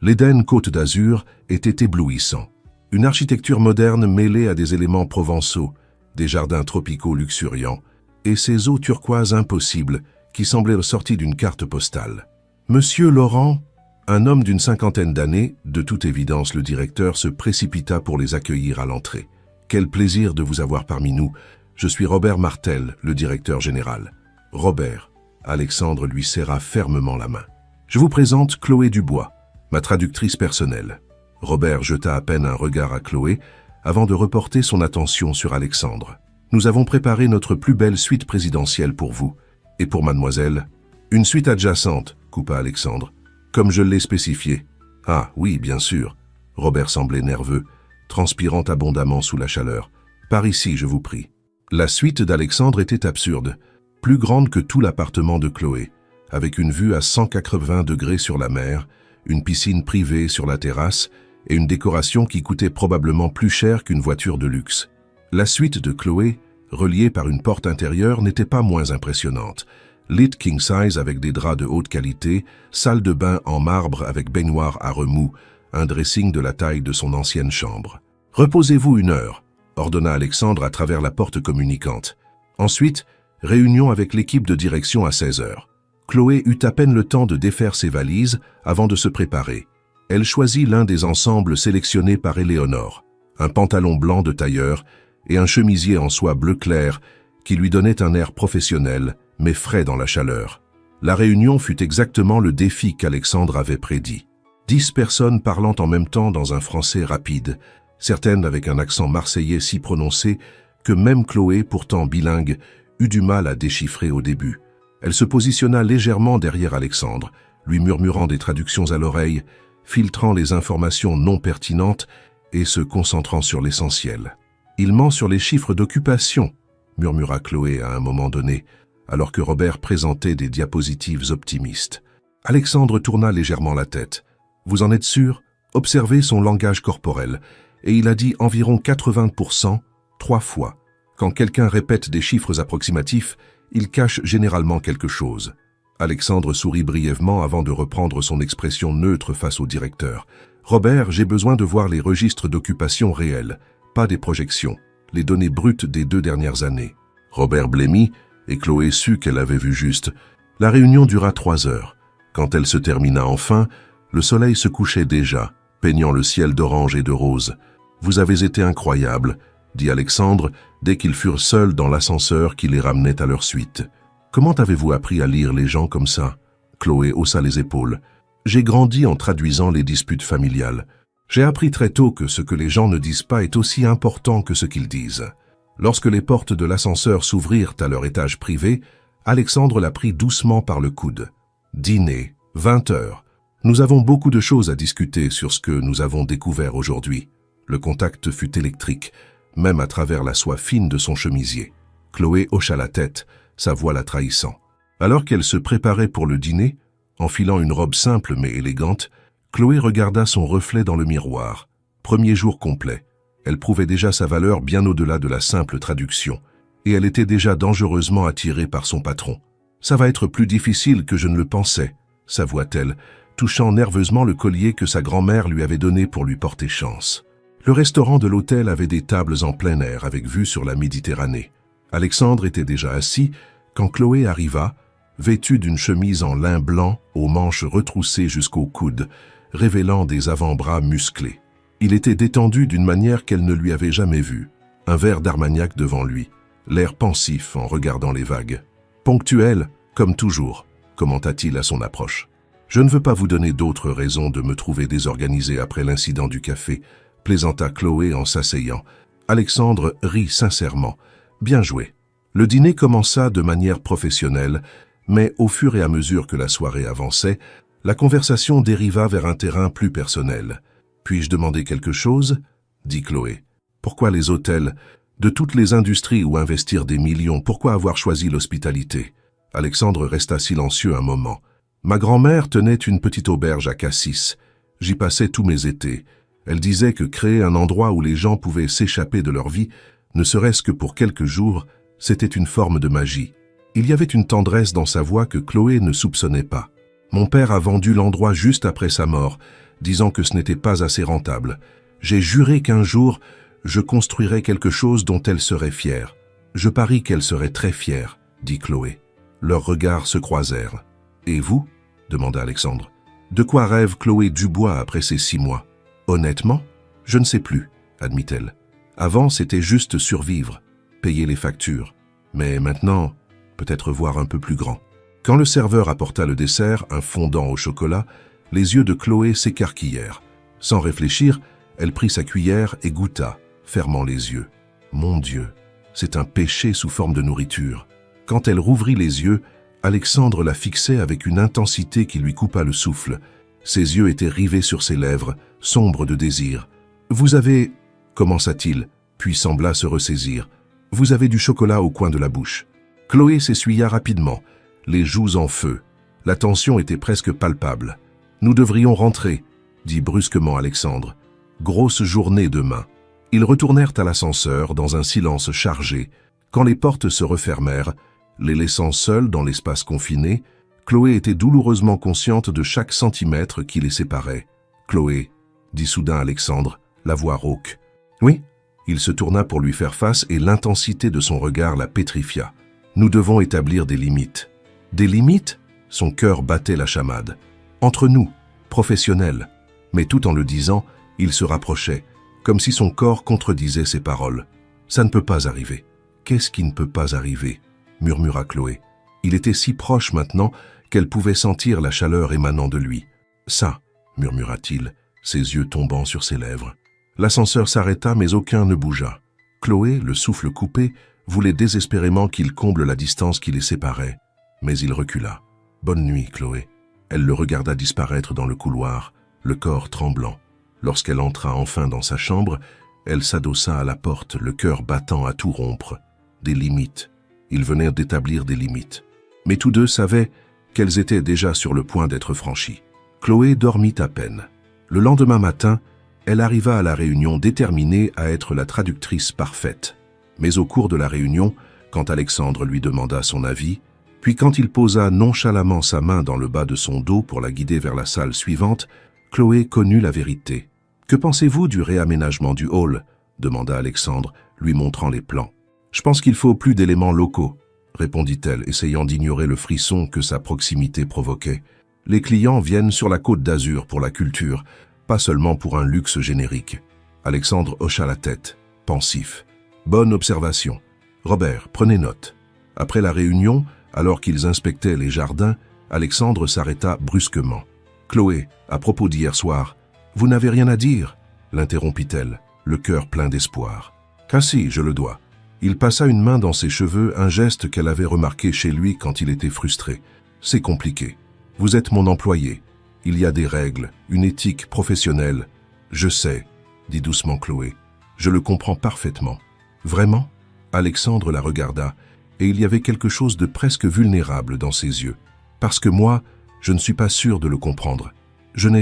L'Éden Côte d'Azur était éblouissant. Une architecture moderne mêlée à des éléments provençaux, des jardins tropicaux luxuriants, et ces eaux turquoises impossibles qui semblaient sorties d'une carte postale. Monsieur Laurent, un homme d'une 50aine d'années, de toute évidence le directeur se précipita pour les accueillir à l'entrée. « Quel plaisir de vous avoir parmi nous. Je suis Robert Martel, le directeur général. » Robert, Alexandre lui serra fermement la main. « Je vous présente Chloé Dubois, ma traductrice personnelle. » Robert jeta à peine un regard à Chloé avant de reporter son attention sur Alexandre. « Nous avons préparé notre plus belle suite présidentielle pour vous. Et pour mademoiselle, une suite adjacente, coupa Alexandre, comme je l'ai spécifié. »« Ah, oui, bien sûr. » Robert semblait nerveux, transpirant abondamment sous la chaleur. « Par ici, je vous prie. » La suite d'Alexandre était absurde, plus grande que tout l'appartement de Chloé, avec une vue à 180 degrés sur la mer, une piscine privée sur la terrasse et une décoration qui coûtait probablement plus cher qu'une voiture de luxe. La suite de Chloé, reliée par une porte intérieure, n'était pas moins impressionnante. Lit king size avec des draps de haute qualité, salle de bain en marbre avec baignoire à remous, un dressing de la taille de son ancienne chambre. « Reposez-vous 1 heure », ordonna Alexandre à travers la porte communicante. Ensuite, réunion avec l'équipe de direction à 16 heures. Chloé eut à peine le temps de défaire ses valises avant de se préparer. Elle choisit l'un des ensembles sélectionnés par Éléonore, un pantalon blanc de tailleur et un chemisier en soie bleu clair qui lui donnait un air professionnel, mais frais dans la chaleur. La réunion fut exactement le défi qu'Alexandre avait prédit. 10 personnes parlant en même temps dans un français rapide, certaines avec un accent marseillais si prononcé que même Chloé, pourtant bilingue, eut du mal à déchiffrer au début. Elle se positionna légèrement derrière Alexandre, lui murmurant des traductions à l'oreille, filtrant les informations non pertinentes et se concentrant sur l'essentiel. « Il ment sur les chiffres d'occupation », murmura Chloé à un moment donné, alors que Robert présentait des diapositives optimistes. Alexandre tourna légèrement la tête. « Vous en êtes sûr ? Observez son langage corporel. Et il a dit environ 80%, 3 fois. Quand quelqu'un répète des chiffres approximatifs, il cache généralement quelque chose. » Alexandre sourit brièvement avant de reprendre son expression neutre face au directeur. « Robert, j'ai besoin de voir les registres d'occupation réels, pas des projections, les données brutes des 2 dernières années. » Robert blêmit et Chloé sut qu'elle avait vu juste. La réunion dura 3 heures. Quand elle se termina enfin, le soleil se couchait déjà, peignant le ciel d'orange et de rose. « Vous avez été incroyable », dit Alexandre dès qu'ils furent seuls dans l'ascenseur qui les ramenait à leur suite. « Comment avez-vous appris à lire les gens comme ça ?» Chloé haussa les épaules. « J'ai grandi en traduisant les disputes familiales. J'ai appris très tôt que ce que les gens ne disent pas est aussi important que ce qu'ils disent. » Lorsque les portes de l'ascenseur s'ouvrirent à leur étage privé, Alexandre la prit doucement par le coude. « Dîner, 20 heures. Nous avons beaucoup de choses à discuter sur ce que nous avons découvert aujourd'hui. » Le contact fut électrique, même à travers la soie fine de son chemisier. Chloé hocha la tête, sa voix la trahissant. Alors qu'elle se préparait pour le dîner, enfilant une robe simple mais élégante, Chloé regarda son reflet dans le miroir. Premier jour complet. Elle prouvait déjà sa valeur bien au-delà de la simple traduction, et elle était déjà dangereusement attirée par son patron. « Ça va être plus difficile que je ne le pensais », s'avoua-t-elle, touchant nerveusement le collier que sa grand-mère lui avait donné pour lui porter chance. Le restaurant de l'hôtel avait des tables en plein air avec vue sur la Méditerranée. Alexandre était déjà assis quand Chloé arriva, vêtue d'une chemise en lin blanc aux manches retroussées jusqu'aux coudes, révélant des avant-bras musclés. Il était détendu d'une manière qu'elle ne lui avait jamais vue. Un verre d'Armagnac devant lui, l'air pensif en regardant les vagues. « Ponctuel, comme toujours », commenta-t-il à son approche. « Je ne veux pas vous donner d'autres raisons de me trouver désorganisé après l'incident du café », plaisanta Chloé en s'asseyant. Alexandre rit sincèrement. « Bien joué. » Le dîner commença de manière professionnelle, mais au fur et à mesure que la soirée avançait, la conversation dériva vers un terrain plus personnel. « Puis-je demander quelque chose ?» dit Chloé. « Pourquoi les hôtels? De toutes les industries où investir des millions, pourquoi avoir choisi l'hospitalité ?» Alexandre resta silencieux un moment. « Ma grand-mère tenait une petite auberge à Cassis. J'y passais tous mes étés. Elle disait que créer un endroit où les gens pouvaient s'échapper de leur vie, ne serait-ce que pour quelques jours, c'était une forme de magie. Il y avait une tendresse dans sa voix que Chloé ne soupçonnait pas. Mon père a vendu l'endroit juste après sa mort, disant que ce n'était pas assez rentable. J'ai juré qu'un jour, je construirais quelque chose dont elle serait fière. Je parie qu'elle serait très fière, dit Chloé. Leurs regards se croisèrent. « Et vous ?» demanda Alexandre. « De quoi rêve Chloé Dubois après ces 6 mois ? Honnêtement, je ne sais plus, admit-elle. Avant, c'était juste survivre, payer les factures. Mais maintenant, peut-être voir un peu plus grand. » Quand le serveur apporta le dessert, un fondant au chocolat, les yeux de Chloé s'écarquillèrent. Sans réfléchir, elle prit sa cuillère et goûta, fermant les yeux. Mon Dieu, c'est un péché sous forme de nourriture. Quand elle rouvrit les yeux, Alexandre la fixait avec une intensité qui lui coupa le souffle. Ses yeux étaient rivés sur ses lèvres, sombres de désir. « Vous avez... » commença-t-il, puis sembla se ressaisir. « Vous avez du chocolat au coin de la bouche. » Chloé s'essuya rapidement, les joues en feu. La tension était presque palpable. « Nous devrions rentrer, » dit brusquement Alexandre. « Grosse journée demain. » Ils retournèrent à l'ascenseur dans un silence chargé. Quand les portes se refermèrent, les laissant seuls dans l'espace confiné, Chloé était douloureusement consciente de chaque centimètre qui les séparait. « Chloé, » dit soudain Alexandre, la voix rauque. « Oui ?» Il se tourna pour lui faire face et l'intensité de son regard la pétrifia. « Nous devons établir des limites. » « Des limites ?» Son cœur battait la chamade. « Entre nous, professionnels. » Mais tout en le disant, il se rapprochait, comme si son corps contredisait ses paroles. « Ça ne peut pas arriver. »« Qu'est-ce qui ne peut pas arriver ?» murmura Chloé. Il était si proche maintenant qu'elle pouvait sentir la chaleur émanant de lui. « Ça » murmura-t-il, ses yeux tombant sur ses lèvres. L'ascenseur s'arrêta mais aucun ne bougea. Chloé, le souffle coupé, voulait désespérément qu'il comble la distance qui les séparait, mais il recula. « Bonne nuit, Chloé. » Elle le regarda disparaître dans le couloir, le corps tremblant. Lorsqu'elle entra enfin dans sa chambre, elle s'adossa à la porte, le cœur battant à tout rompre. Des limites. Ils venaient d'établir des limites. Mais tous deux savaient qu'elles étaient déjà sur le point d'être franchies. Chloé dormit à peine. Le lendemain matin, elle arriva à la réunion déterminée à être la traductrice parfaite. Mais au cours de la réunion, quand Alexandre lui demanda son avis, puis quand il posa nonchalamment sa main dans le bas de son dos pour la guider vers la salle suivante, Chloé connut la vérité. « Que pensez-vous du réaménagement du hall ?» demanda Alexandre, lui montrant les plans. « Je pense qu'il faut plus d'éléments locaux, » répondit-elle, essayant d'ignorer le frisson que sa proximité provoquait. « Les clients viennent sur la Côte d'Azur pour la culture, pas seulement pour un luxe générique. » Alexandre hocha la tête, pensif. « Bonne observation. Robert, prenez note. » Après la réunion, alors qu'ils inspectaient les jardins, Alexandre s'arrêta brusquement. « Chloé, à propos d'hier soir, vous n'avez rien à dire ?» l'interrompit-elle, le cœur plein d'espoir. « Ah si, je le dois. » Il passa une main dans ses cheveux, un geste qu'elle avait remarqué chez lui quand il était frustré. « C'est compliqué. Vous êtes mon employé. Il y a des règles, une éthique professionnelle. »« Je sais, » dit doucement Chloé. « Je le comprends parfaitement. »« Vraiment ?» Alexandre la regarda, et il y avait quelque chose de presque vulnérable dans ses yeux. « Parce que moi, je ne suis pas sûr de le comprendre. Je ne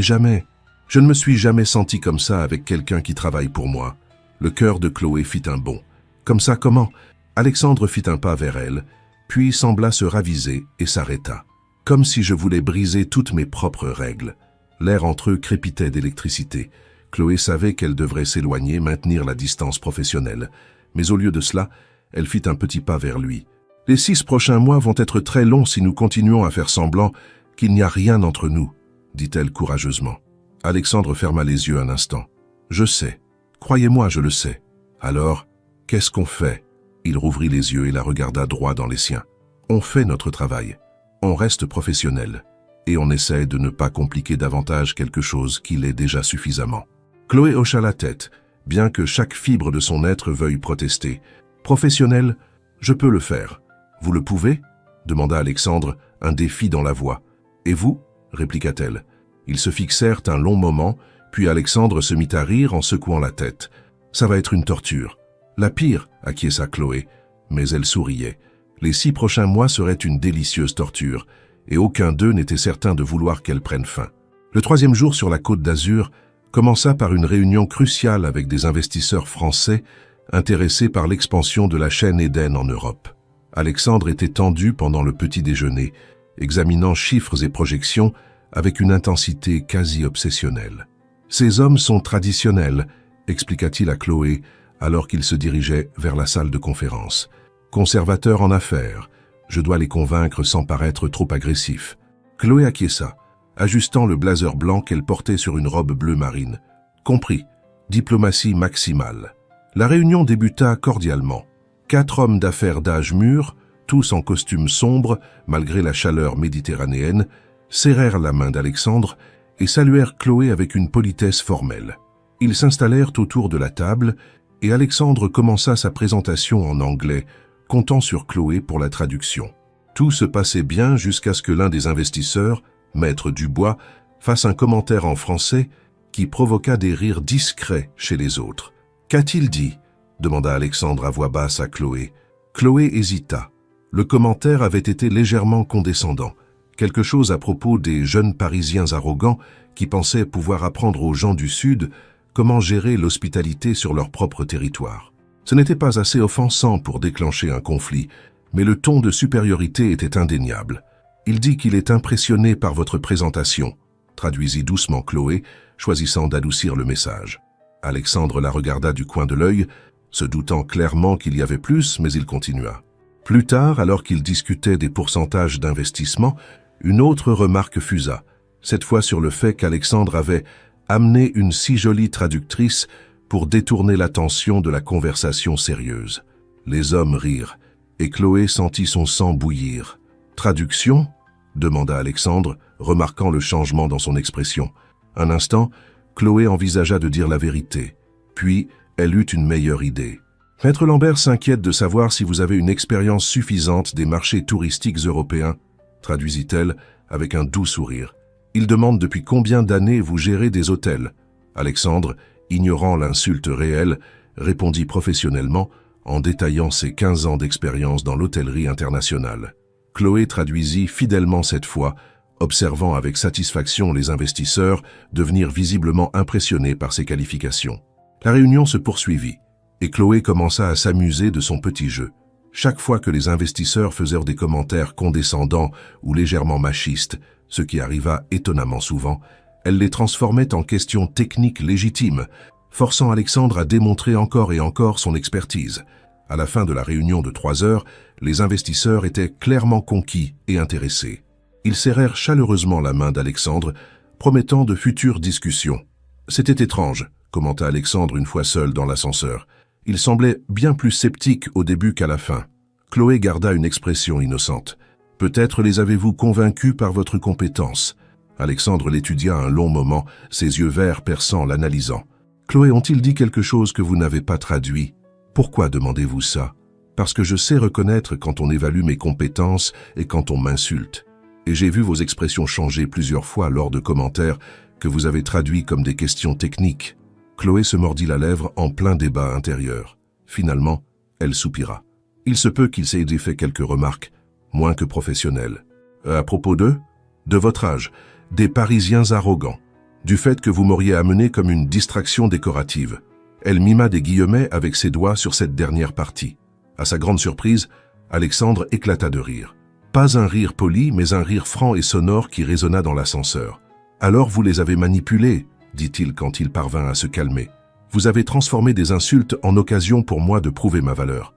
me suis jamais senti comme ça avec quelqu'un qui travaille pour moi. » Le cœur de Chloé fit un bond. « Comme ça, comment ?» Alexandre fit un pas vers elle, puis sembla se raviser et s'arrêta. « Comme si je voulais briser toutes mes propres règles. » L'air entre eux crépitait d'électricité. Chloé savait qu'elle devrait s'éloigner, maintenir la distance professionnelle. Mais au lieu de cela, elle fit un petit pas vers lui. « Les 6 prochains mois vont être très longs si nous continuons à faire semblant qu'il n'y a rien entre nous, » dit-elle courageusement. Alexandre ferma les yeux un instant. « Je sais. Croyez-moi, je le sais. »« Alors, qu'est-ce qu'on fait ?» Il rouvrit les yeux et la regarda droit dans les siens. « On fait notre travail. On reste professionnel. Et on essaie de ne pas compliquer davantage quelque chose qui l'est déjà suffisamment. » Chloé hocha la tête, bien que chaque fibre de son être veuille protester. « Professionnel, je peux le faire. Vous le pouvez ?» demanda Alexandre, un défi dans la voix. « Et vous ?» répliqua-t-elle. Ils se fixèrent un long moment, puis Alexandre se mit à rire en secouant la tête. « Ça va être une torture. »« La pire » acquiesça Chloé, mais elle souriait. Les 6 prochains mois seraient une délicieuse torture, et aucun d'eux n'était certain de vouloir qu'elle prenne fin. Le 3e jour sur la Côte d'Azur commença par une réunion cruciale avec des investisseurs français intéressés par l'expansion de la chaîne Eden en Europe. Alexandre était tendu pendant le petit déjeuner, examinant chiffres et projections avec une intensité quasi obsessionnelle. « Ces hommes sont traditionnels », expliqua-t-il à Chloé alors qu'il se dirigeait vers la salle de conférence. « Conservateurs en affaires, je dois les convaincre sans paraître trop agressif. » Chloé acquiesça, ajustant le blazer blanc qu'elle portait sur une robe bleu marine. « Compris. Diplomatie maximale. » La réunion débuta cordialement. 4 hommes d'affaires d'âge mûr, tous en costume sombre, malgré la chaleur méditerranéenne, serrèrent la main d'Alexandre et saluèrent Chloé avec une politesse formelle. Ils s'installèrent autour de la table et Alexandre commença sa présentation en anglais, comptant sur Chloé pour la traduction. Tout se passait bien jusqu'à ce que l'un des investisseurs, Maître Dubois, fasse un commentaire en français qui provoqua des rires discrets chez les autres. « Qu'a-t-il dit ?» demanda Alexandre à voix basse à Chloé. Chloé hésita. Le commentaire avait été légèrement condescendant. Quelque chose à propos des jeunes Parisiens arrogants qui pensaient pouvoir apprendre aux gens du Sud comment gérer l'hospitalité sur leur propre territoire. Ce n'était pas assez offensant pour déclencher un conflit, mais le ton de supériorité était indéniable. « Il dit qu'il est impressionné par votre présentation », traduisit doucement Chloé, choisissant d'adoucir le message. Alexandre la regarda du coin de l'œil, se doutant clairement qu'il y avait plus, mais il continua. Plus tard, alors qu'ils discutaient des pourcentages d'investissement, une autre remarque fusa, cette fois sur le fait qu'Alexandre avait amené une si jolie traductrice pour détourner l'attention de la conversation sérieuse. Les hommes rirent, et Chloé sentit son sang bouillir. « Traduction ?» demanda Alexandre, remarquant le changement dans son expression. Un instant, Chloé envisagea de dire la vérité. Puis, elle eut une meilleure idée. « Maître Lambert s'inquiète de savoir si vous avez une expérience suffisante des marchés touristiques européens, traduisit-elle avec un doux sourire. Il demande depuis combien d'années vous gérez des hôtels. Alexandre, ignorant l'insulte réelle, répondit professionnellement en détaillant ses 15 ans d'expérience dans l'hôtellerie internationale. Chloé traduisit fidèlement cette fois, observant avec satisfaction les investisseurs devenir visiblement impressionnés par ses qualifications. La réunion se poursuivit, et Chloé commença à s'amuser de son petit jeu. Chaque fois que les investisseurs faisaient des commentaires condescendants ou légèrement machistes, ce qui arriva étonnamment souvent, elle les transformait en questions techniques légitimes, forçant Alexandre à démontrer encore et encore son expertise. À la fin de la réunion de 3 heures, les investisseurs étaient clairement conquis et intéressés. Ils serrèrent chaleureusement la main d'Alexandre, promettant de futures discussions. « C'était étrange », commenta Alexandre une fois seul dans l'ascenseur. Il semblait bien plus sceptique au début qu'à la fin. Chloé garda une expression innocente. « Peut-être les avez-vous convaincus par votre compétence ?» Alexandre l'étudia un long moment, ses yeux verts perçants l'analysant. « Chloé, ont-ils dit quelque chose que vous n'avez pas traduit ? Pourquoi demandez-vous ça ? Parce que je sais reconnaître quand on évalue mes compétences et quand on m'insulte. Et j'ai vu vos expressions changer plusieurs fois lors de commentaires que vous avez traduits comme des questions techniques. » Chloé se mordit la lèvre en plein débat intérieur. Finalement, elle soupira. Il se peut qu'il s'ait fait quelques remarques, moins que professionnelles. À propos d'eux, de votre âge, des Parisiens arrogants, du fait que vous m'auriez amené comme une distraction décorative. Elle mima des guillemets avec ses doigts sur cette dernière partie. À sa grande surprise, Alexandre éclata de rire. Pas un rire poli, mais un rire franc et sonore qui résonna dans l'ascenseur. « Alors vous les avez manipulés ?» dit-il quand il parvint à se calmer. « Vous avez transformé des insultes en occasion pour moi de prouver ma valeur. »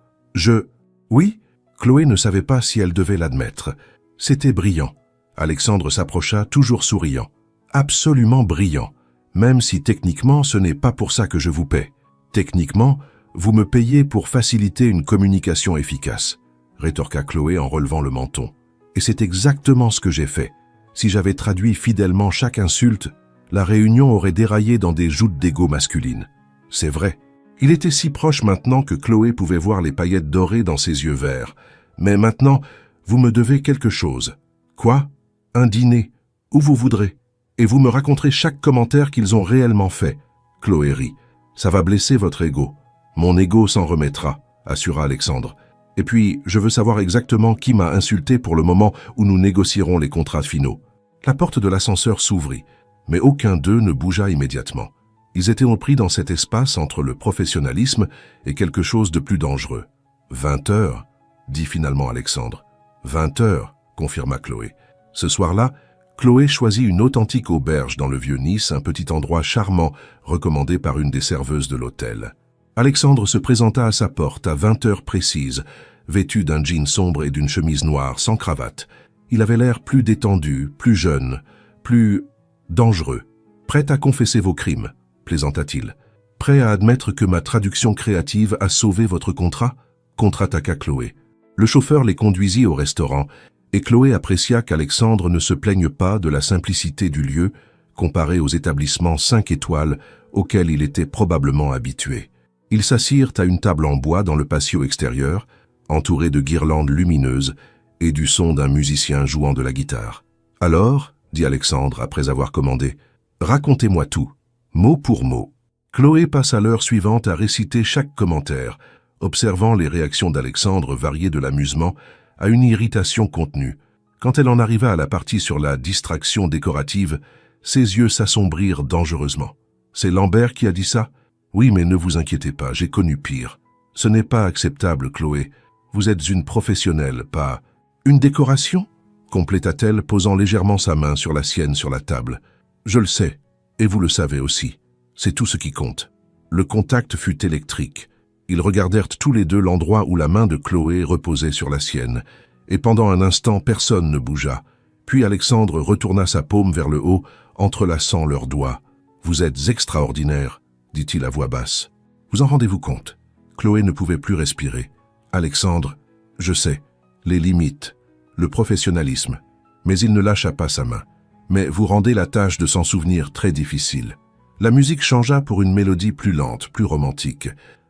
Oui ?» Chloé ne savait pas si elle devait l'admettre. C'était brillant. Alexandre s'approcha, toujours souriant. « Absolument brillant, même si techniquement ce n'est pas pour ça que je vous paie. Techniquement, vous me payez pour faciliter une communication efficace, » rétorqua Chloé en relevant le menton. « Et c'est exactement ce que j'ai fait. Si j'avais traduit fidèlement chaque insulte, la réunion aurait déraillé dans des joutes d'ego masculines. C'est vrai. » Il était si proche maintenant que Chloé pouvait voir les paillettes dorées dans ses yeux verts. « Mais maintenant, vous me devez quelque chose. »« Quoi ? Un dîner, où vous voudrez. Et vous me raconterez chaque commentaire qu'ils ont réellement fait. » Chloé rit. « Ça va blesser votre ego. »« Mon ego s'en remettra, » assura Alexandre. « Et puis, je veux savoir exactement qui m'a insulté pour le moment où nous négocierons les contrats finaux. » La porte de l'ascenseur s'ouvrit, mais aucun d'eux ne bougea immédiatement. Ils étaient pris dans cet espace entre le professionnalisme et quelque chose de plus dangereux. « 20 heures, » dit finalement Alexandre. « 20 heures, » confirma Chloé. Ce soir-là, Chloé choisit une authentique auberge dans le Vieux-Nice, un petit endroit charmant recommandé par une des serveuses de l'hôtel. Alexandre se présenta à sa porte à 20 heures précises, vêtu d'un jean sombre et d'une chemise noire, sans cravate. Il avait l'air plus détendu, plus jeune, plus dangereux. « Prêt à confesser vos crimes ?» plaisanta-t-il. « Prêt à admettre que ma traduction créative a sauvé votre contrat ?» contre-attaqua Chloé. Le chauffeur les conduisit au restaurant, et Chloé apprécia qu'Alexandre ne se plaigne pas de la simplicité du lieu, comparé aux établissements 5 étoiles auxquels il était probablement habitué. Ils s'assirent à une table en bois dans le patio extérieur, entourés de guirlandes lumineuses et du son d'un musicien jouant de la guitare. « Alors, » dit Alexandre après avoir commandé, « racontez-moi tout, mot pour mot. » Chloé passa l'heure suivante à réciter chaque commentaire, observant les réactions d'Alexandre variées de l'amusement à une irritation contenue. Quand elle en arriva à la partie sur la distraction décorative, ses yeux s'assombrirent dangereusement. « C'est Lambert qui a dit ça ? » ?»« Oui, mais ne vous inquiétez pas, j'ai connu pire. Ce n'est pas acceptable, Chloé. Vous êtes une professionnelle, pas... » « Une décoration ?» compléta-t-elle, posant légèrement sa main sur la sienne sur la table. « Je le sais, et vous le savez aussi. C'est tout ce qui compte. » Le contact fut électrique. Ils regardèrent tous les deux l'endroit où la main de Chloé reposait sur la sienne, et pendant un instant personne ne bougea. Puis Alexandre retourna sa paume vers le haut, entrelaçant leurs doigts. « Vous êtes extraordinaire, » dit-il à voix basse. « Vous en rendez-vous compte ?» Chloé ne pouvait plus respirer. « Alexandre, je sais, les limites, le professionnalisme. » Mais il ne lâcha pas sa main. « Mais vous rendez la tâche de s'en souvenir très difficile. » La musique changea pour une mélodie plus lente, plus romantique.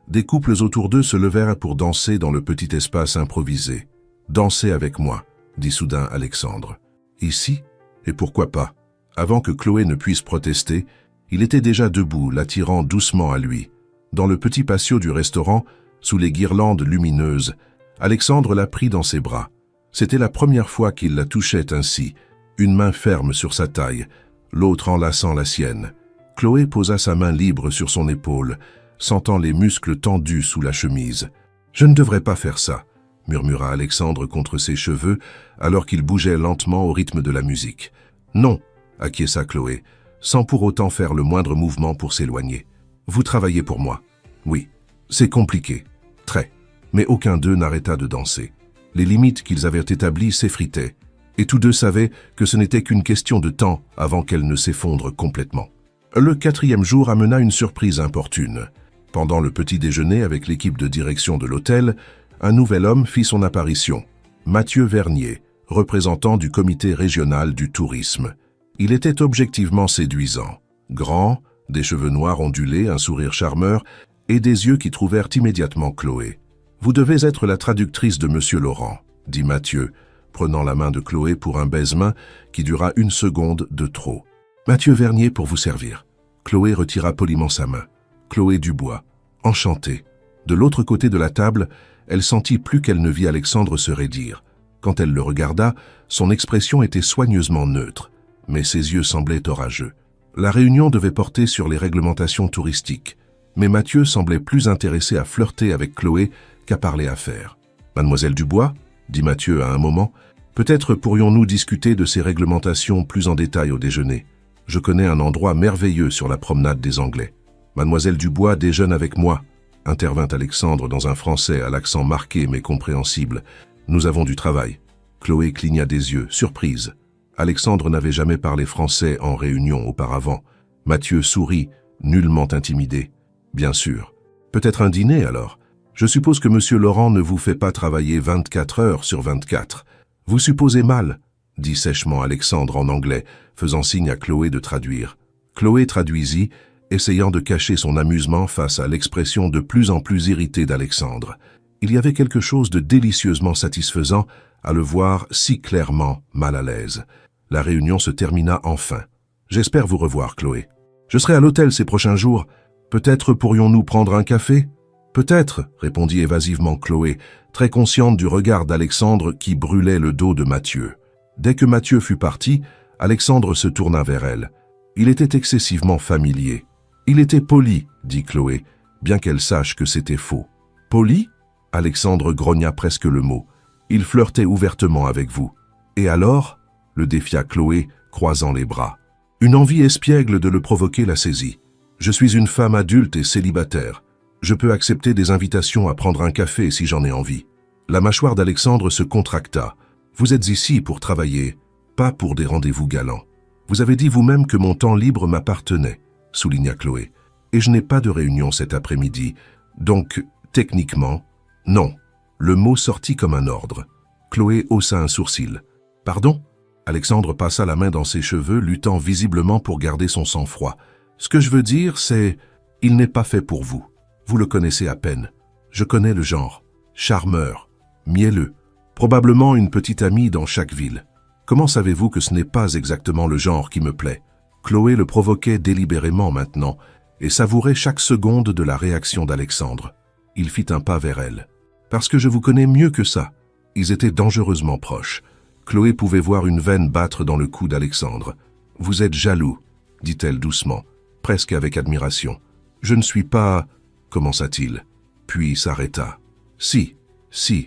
Des couples autour d'eux se levèrent pour danser dans le petit espace improvisé. « Dansez avec moi », dit soudain Alexandre. « Ici? Et pourquoi pas ?» Avant que Chloé ne puisse protester, il était déjà debout, l'attirant doucement à lui. Dans le petit patio du restaurant, sous les guirlandes lumineuses, Alexandre la prit dans ses bras. C'était la première fois qu'il la touchait ainsi, une main ferme sur sa taille, l'autre enlaçant la sienne. Chloé posa sa main libre sur son épaule, sentant les muscles tendus sous la chemise. « Je ne devrais pas faire ça », murmura Alexandre contre ses cheveux, alors qu'il bougeait lentement au rythme de la musique. « Non », acquiesça Chloé, sans pour autant faire le moindre mouvement pour s'éloigner. « Vous travaillez pour moi. »« Oui. » « C'est compliqué. »« Très. » Mais aucun d'eux n'arrêta de danser. Les limites qu'ils avaient établies s'effritaient, et tous deux savaient que ce n'était qu'une question de temps avant qu'elles ne s'effondrent complètement. Le 4e jour amena une surprise importune. Pendant le petit déjeuner avec l'équipe de direction de l'hôtel, un nouvel homme fit son apparition, Mathieu Vernier, représentant du comité régional du tourisme. Il était objectivement séduisant, grand, des cheveux noirs ondulés, un sourire charmeur et des yeux qui trouvèrent immédiatement Chloé. « Vous devez être la traductrice de Monsieur Laurent », dit Mathieu, prenant la main de Chloé pour un baisement qui dura 1 seconde de trop. « Mathieu Vernier pour vous servir. » Chloé retira poliment sa main. Chloé Dubois, enchantée. De l'autre côté de la table, elle sentit plus qu'elle ne vit Alexandre se raidir. Quand elle le regarda, son expression était soigneusement neutre, mais ses yeux semblaient orageux. La réunion devait porter sur les réglementations touristiques, mais Mathieu semblait plus intéressé à flirter avec Chloé qu'à parler affaires. « Mademoiselle Dubois ?» dit Mathieu à un moment. « Peut-être pourrions-nous discuter de ces réglementations plus en détail au déjeuner. Je connais un endroit merveilleux sur la promenade des Anglais. »« Mademoiselle Dubois déjeune avec moi » intervint Alexandre dans un français à l'accent marqué mais compréhensible. « Nous avons du travail. » Chloé cligna des yeux, surprise. Alexandre n'avait jamais parlé français en réunion auparavant. Mathieu sourit, nullement intimidé. « Bien sûr. Peut-être un dîner alors. Je suppose que Monsieur Laurent ne vous fait pas travailler 24 heures sur 24. Vous supposez mal, dit sèchement Alexandre en anglais, faisant signe à Chloé de traduire. Chloé traduisit, essayant de cacher son amusement face à l'expression de plus en plus irritée d'Alexandre. Il y avait quelque chose de délicieusement satisfaisant à le voir si clairement mal à l'aise. La réunion se termina enfin. « J'espère vous revoir, Chloé. Je serai à l'hôtel ces prochains jours. Peut-être pourrions-nous prendre un café ?»« Peut-être, » répondit évasivement Chloé, très consciente du regard d'Alexandre qui brûlait le dos de Mathieu. Dès que Mathieu fut parti, Alexandre se tourna vers elle. Il était excessivement familier. « Il était poli, » dit Chloé, bien qu'elle sache que c'était faux. « Poli ?» Alexandre grogna presque le mot. « Il flirtait ouvertement avec vous. »« Et alors ?» le défia Chloé, croisant les bras. Une envie espiègle de le provoquer la saisit. « Je suis une femme adulte et célibataire. Je peux accepter des invitations à prendre un café si j'en ai envie. » La mâchoire d'Alexandre se contracta. « Vous êtes ici pour travailler, pas pour des rendez-vous galants. Vous avez dit vous-même que mon temps libre m'appartenait, » souligna Chloé. « Et je n'ai pas de réunion cet après-midi, donc, techniquement, non. » Le mot sortit comme un ordre. Chloé haussa un sourcil. « Pardon ?» Alexandre passa la main dans ses cheveux, luttant visiblement pour garder son sang-froid. « Ce que je veux dire, c'est... il n'est pas fait pour vous. Vous le connaissez à peine. Je connais le genre. Charmeur, mielleux, probablement une petite amie dans chaque ville. Comment savez-vous que ce n'est pas exactement le genre qui me plaît ?» Chloé le provoquait délibérément maintenant et savourait chaque seconde de la réaction d'Alexandre. Il fit un pas vers elle. « Parce que je vous connais mieux que ça. » Ils étaient dangereusement proches. Chloé pouvait voir une veine battre dans le cou d'Alexandre. « Vous êtes jaloux, » dit-elle doucement, presque avec admiration. « Je ne suis pas... » commença-t-il, puis s'arrêta. « Si,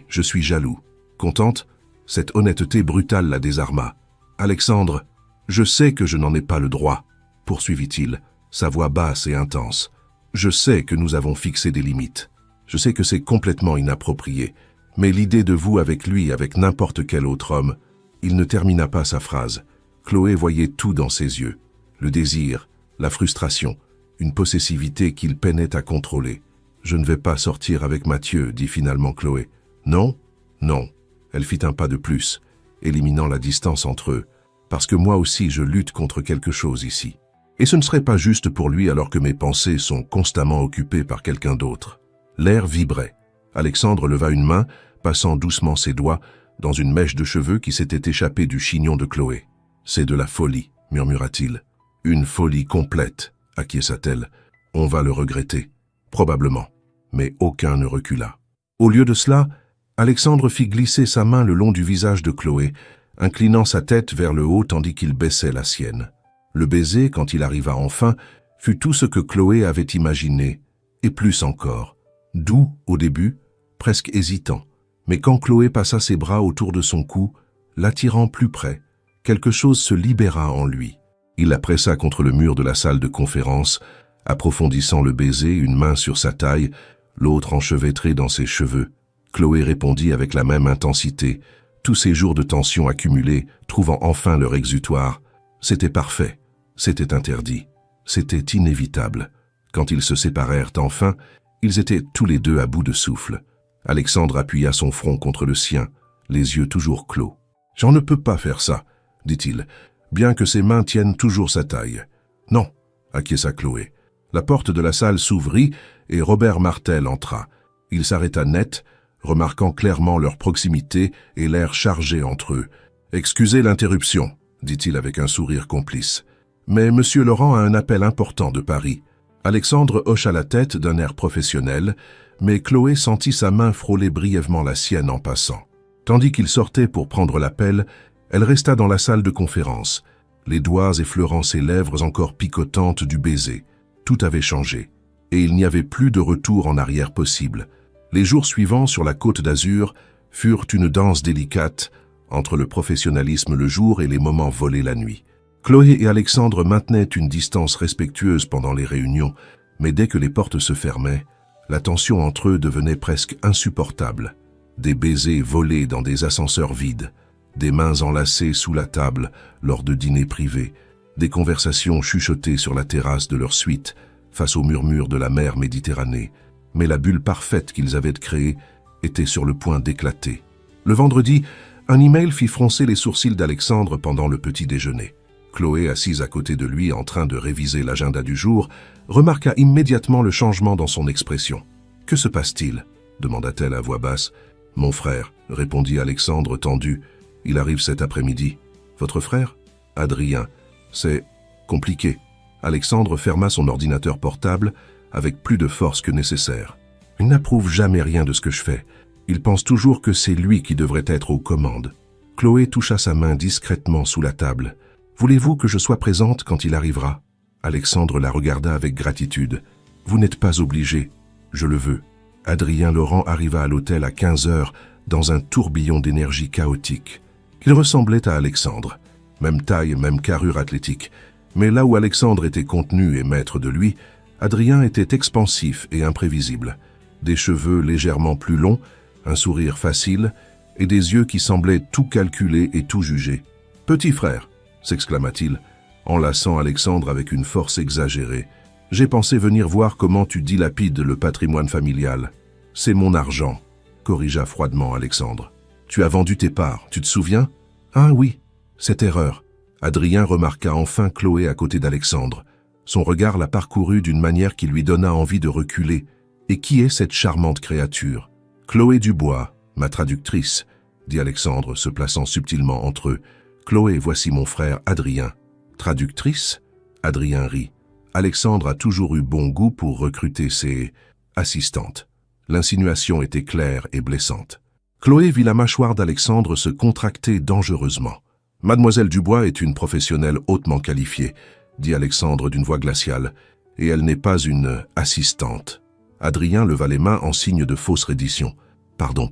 je suis jaloux. » Contente, cette honnêteté brutale la désarma. « Alexandre, je sais que je n'en ai pas le droit, » poursuivit-il, sa voix basse et intense. « Je sais que nous avons fixé des limites. Je sais que c'est complètement inapproprié. Mais l'idée de vous avec lui, avec n'importe quel autre homme... » Il ne termina pas sa phrase. Chloé voyait tout dans ses yeux. Le désir, la frustration, une possessivité qu'il peinait à contrôler. « Je ne vais pas sortir avec Mathieu, » dit finalement Chloé. « Non, non. » Elle fit un pas de plus, éliminant la distance entre eux. « Parce que moi aussi je lutte contre quelque chose ici. Et ce ne serait pas juste pour lui alors que mes pensées sont constamment occupées par quelqu'un d'autre. » L'air vibrait. Alexandre leva une main, passant doucement ses doigts dans une mèche de cheveux qui s'était échappée du chignon de Chloé. « C'est de la folie, » murmura-t-il. « Une folie complète, » acquiesça-t-elle. « On va le regretter. Probablement. » Mais aucun ne recula. Au lieu de cela, Alexandre fit glisser sa main le long du visage de Chloé, inclinant sa tête vers le haut tandis qu'il baissait la sienne. Le baiser, quand il arriva enfin, fut tout ce que Chloé avait imaginé, et plus encore. Doux au début, presque hésitant. Mais quand Chloé passa ses bras autour de son cou, l'attirant plus près, quelque chose se libéra en lui. Il la pressa contre le mur de la salle de conférence, approfondissant le baiser, une main sur sa taille, l'autre enchevêtrée dans ses cheveux. Chloé répondit avec la même intensité, tous ces jours de tension accumulés, trouvant enfin leur exutoire. C'était parfait, c'était interdit, c'était inévitable. Quand ils se séparèrent enfin, ils étaient tous les deux à bout de souffle. Alexandre appuya son front contre le sien, les yeux toujours clos. « J'en ne peux pas faire ça, » dit-il, bien que ses mains tiennent toujours sa taille. « Non, » acquiesça Chloé. La porte de la salle s'ouvrit et Robert Martel entra. Il s'arrêta net, remarquant clairement leur proximité et l'air chargé entre eux. « Excusez l'interruption, » dit-il avec un sourire complice. « Mais Monsieur Laurent a un appel important de Paris. » Alexandre hocha la tête d'un air professionnel, mais Chloé sentit sa main frôler brièvement la sienne en passant. Tandis qu'il sortait pour prendre l'appel, elle resta dans la salle de conférence, les doigts effleurant ses lèvres encore picotantes du baiser. Tout avait changé, et il n'y avait plus de retour en arrière possible. Les jours suivants sur la Côte d'Azur furent une danse délicate entre le professionnalisme le jour et les moments volés la nuit. Chloé et Alexandre maintenaient une distance respectueuse pendant les réunions, mais dès que les portes se fermaient, la tension entre eux devenait presque insupportable. Des baisers volés dans des ascenseurs vides, des mains enlacées sous la table lors de dîners privés, des conversations chuchotées sur la terrasse de leur suite face aux murmures de la mer Méditerranée. Mais la bulle parfaite qu'ils avaient créée était sur le point d'éclater. Le vendredi, un email fit froncer les sourcils d'Alexandre pendant le petit déjeuner. Chloé, assise à côté de lui en train de réviser l'agenda du jour, remarqua immédiatement le changement dans son expression. « Que se passe-t-il » demanda-t-elle à voix basse. « Mon frère » répondit Alexandre tendu. « Il arrive cet après-midi. »« Votre frère ?»« Adrien. C'est compliqué. » Alexandre ferma son ordinateur portable avec plus de force que nécessaire. « Il n'approuve jamais rien de ce que je fais. Il pense toujours que c'est lui qui devrait être aux commandes. » Chloé toucha sa main discrètement sous la table. « Voulez-vous que je sois présente quand il arrivera ?» Alexandre la regarda avec gratitude. « Vous n'êtes pas obligé. Je le veux. » Adrien Laurent arriva à l'hôtel à 15 heures dans un tourbillon d'énergie chaotique. Il ressemblait à Alexandre. Même taille, même carrure athlétique. Mais là où Alexandre était contenu et maître de lui, Adrien était expansif et imprévisible. Des cheveux légèrement plus longs, un sourire facile et des yeux qui semblaient tout calculer et tout juger. « Petit frère !» s'exclama-t-il, enlaçant Alexandre avec une force exagérée. « J'ai pensé venir voir comment tu dilapides le patrimoine familial. »« C'est mon argent », corrigea froidement Alexandre. « Tu as vendu tes parts, tu te souviens ?»« Ah oui, cette erreur. » Adrien remarqua enfin Chloé à côté d'Alexandre. Son regard la parcourut d'une manière qui lui donna envie de reculer. « Et qui est cette charmante créature ?»« Chloé Dubois, ma traductrice, » dit Alexandre, se plaçant subtilement entre eux. « Chloé, voici mon frère Adrien. »« Traductrice ?» Adrien rit. Alexandre a toujours eu bon goût pour recruter ses assistantes. L'insinuation était claire et blessante. Chloé vit la mâchoire d'Alexandre se contracter dangereusement. « Mademoiselle Dubois est une professionnelle hautement qualifiée, » dit Alexandre d'une voix glaciale, « et elle n'est pas une assistante. » Adrien leva les mains en signe de fausse reddition. « Pardon,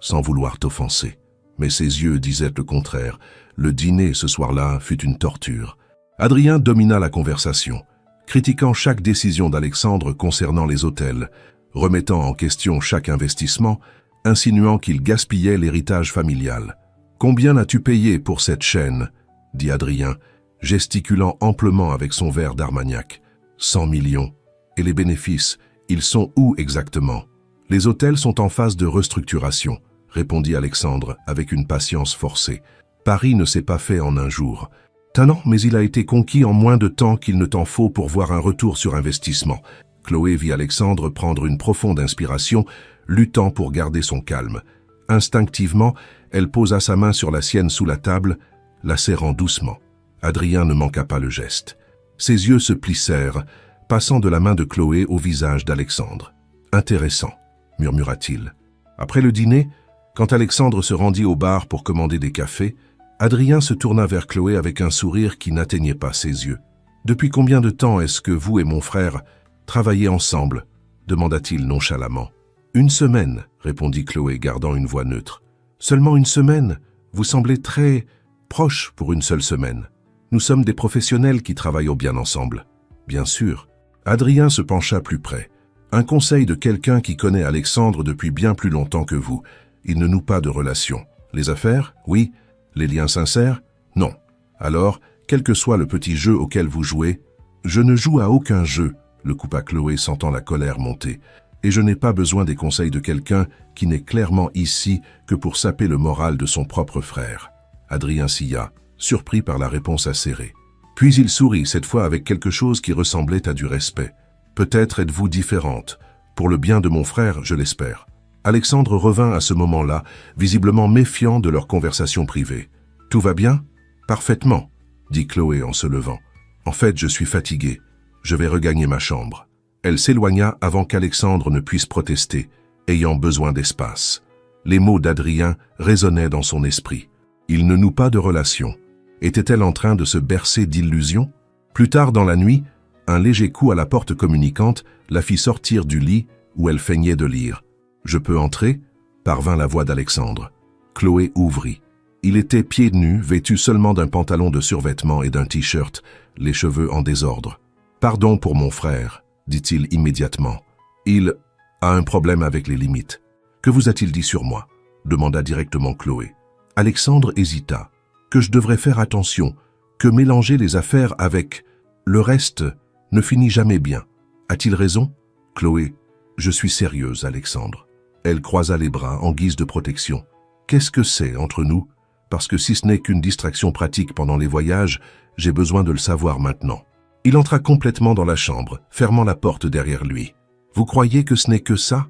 sans vouloir t'offenser. » Mais ses yeux disaient le contraire. Le dîner ce soir-là fut une torture. Adrien domina la conversation, critiquant chaque décision d'Alexandre concernant les hôtels, remettant en question chaque investissement, insinuant qu'il gaspillait l'héritage familial. « Combien as-tu payé pour cette chaîne ?» dit Adrien, gesticulant amplement avec son verre d'Armagnac. « 100 millions. Et les bénéfices, ils sont où exactement ?»« Les hôtels sont en phase de restructuration, » répondit Alexandre avec une patience forcée. « Paris ne s'est pas fait en un jour. Tannant, mais il a été conquis en moins de temps qu'il ne t'en faut pour voir un retour sur investissement. Chloé vit Alexandre prendre une profonde inspiration, luttant pour garder son calme. Instinctivement, elle posa sa main sur la sienne sous la table, la serrant doucement. Adrien ne manqua pas le geste. Ses yeux se plissèrent, passant de la main de Chloé au visage d'Alexandre. « Intéressant », murmura-t-il. Après le dîner, quand Alexandre se rendit au bar pour commander des cafés, Adrien se tourna vers Chloé avec un sourire qui n'atteignait pas ses yeux. « Depuis combien de temps est-ce que vous et mon frère travaillez ensemble ?» demanda-t-il nonchalamment. « 1 semaine, répondit Chloé, gardant une voix neutre. « Seulement 1 semaine? Vous semblez très proche pour une seule semaine. Nous sommes des professionnels qui travaillent bien ensemble. » « Bien sûr. » Adrien se pencha plus près. « Un conseil de quelqu'un qui connaît Alexandre depuis bien plus longtemps que vous. Il ne noue pas de relation. Les affaires? Oui. Les liens sincères? Non. Alors, quel que soit le petit jeu auquel vous jouez, je ne joue à aucun jeu, le coupa Chloé sentant la colère monter. Et je n'ai pas besoin des conseils de quelqu'un qui n'est clairement ici que pour saper le moral de son propre frère. Adrien sia, surpris par la réponse acérée. Puis il sourit, cette fois avec quelque chose qui ressemblait à du respect. Peut-être êtes-vous différente. Pour le bien de mon frère, je l'espère. Alexandre revint à ce moment-là, visiblement méfiant de leur conversation privée. « Tout va bien ?»« Parfaitement, » dit Chloé en se levant. « En fait, je suis fatiguée. Je vais regagner ma chambre. » Elle s'éloigna avant qu'Alexandre ne puisse protester, ayant besoin d'espace. Les mots d'Adrien résonnaient dans son esprit. Il ne noue pas de relation. Était-elle en train de se bercer d'illusions? Plus tard dans la nuit, un léger coup à la porte communicante la fit sortir du lit où elle feignait de lire. « Je peux entrer ?» parvint la voix d'Alexandre. Chloé ouvrit. Il était pieds nus, vêtu seulement d'un pantalon de survêtement et d'un t-shirt, les cheveux en désordre. « Pardon pour mon frère, » dit-il immédiatement. « Il a un problème avec les limites. »« Que vous a-t-il dit sur moi ?» demanda directement Chloé. Alexandre hésita. « Que je devrais faire attention, que mélanger les affaires avec le reste ne finit jamais bien. A-t-il raison ?» Chloé, « Je suis sérieuse, Alexandre. » Elle croisa les bras en guise de protection. « Qu'est-ce que c'est entre nous? Parce que si ce n'est qu'une distraction pratique pendant les voyages, j'ai besoin de le savoir maintenant. » Il entra complètement dans la chambre, fermant la porte derrière lui. « Vous croyez que ce n'est que ça?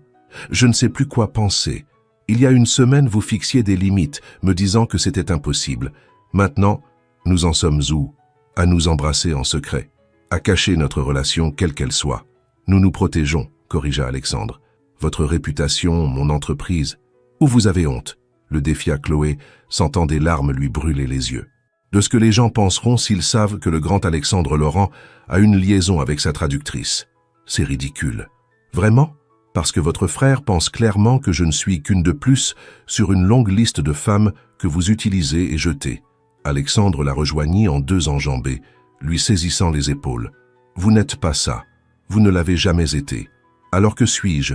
Je ne sais plus quoi penser. Il y a 1 semaine, vous fixiez des limites, me disant que c'était impossible. Maintenant, nous en sommes où? À nous embrasser en secret, à cacher notre relation quelle qu'elle soit. Nous nous protégeons, corrigea Alexandre. Votre réputation, mon entreprise. Ou vous avez honte? Le défia Chloé, sentant des larmes lui brûler les yeux. De ce que les gens penseront s'ils savent que le grand Alexandre Laurent a une liaison avec sa traductrice. C'est ridicule. Vraiment? Parce que votre frère pense clairement que je ne suis qu'une de plus sur une longue liste de femmes que vous utilisez et jetez. Alexandre la rejoignit en 2 enjambées, lui saisissant les épaules. Vous n'êtes pas ça. Vous ne l'avez jamais été. Alors que suis-je?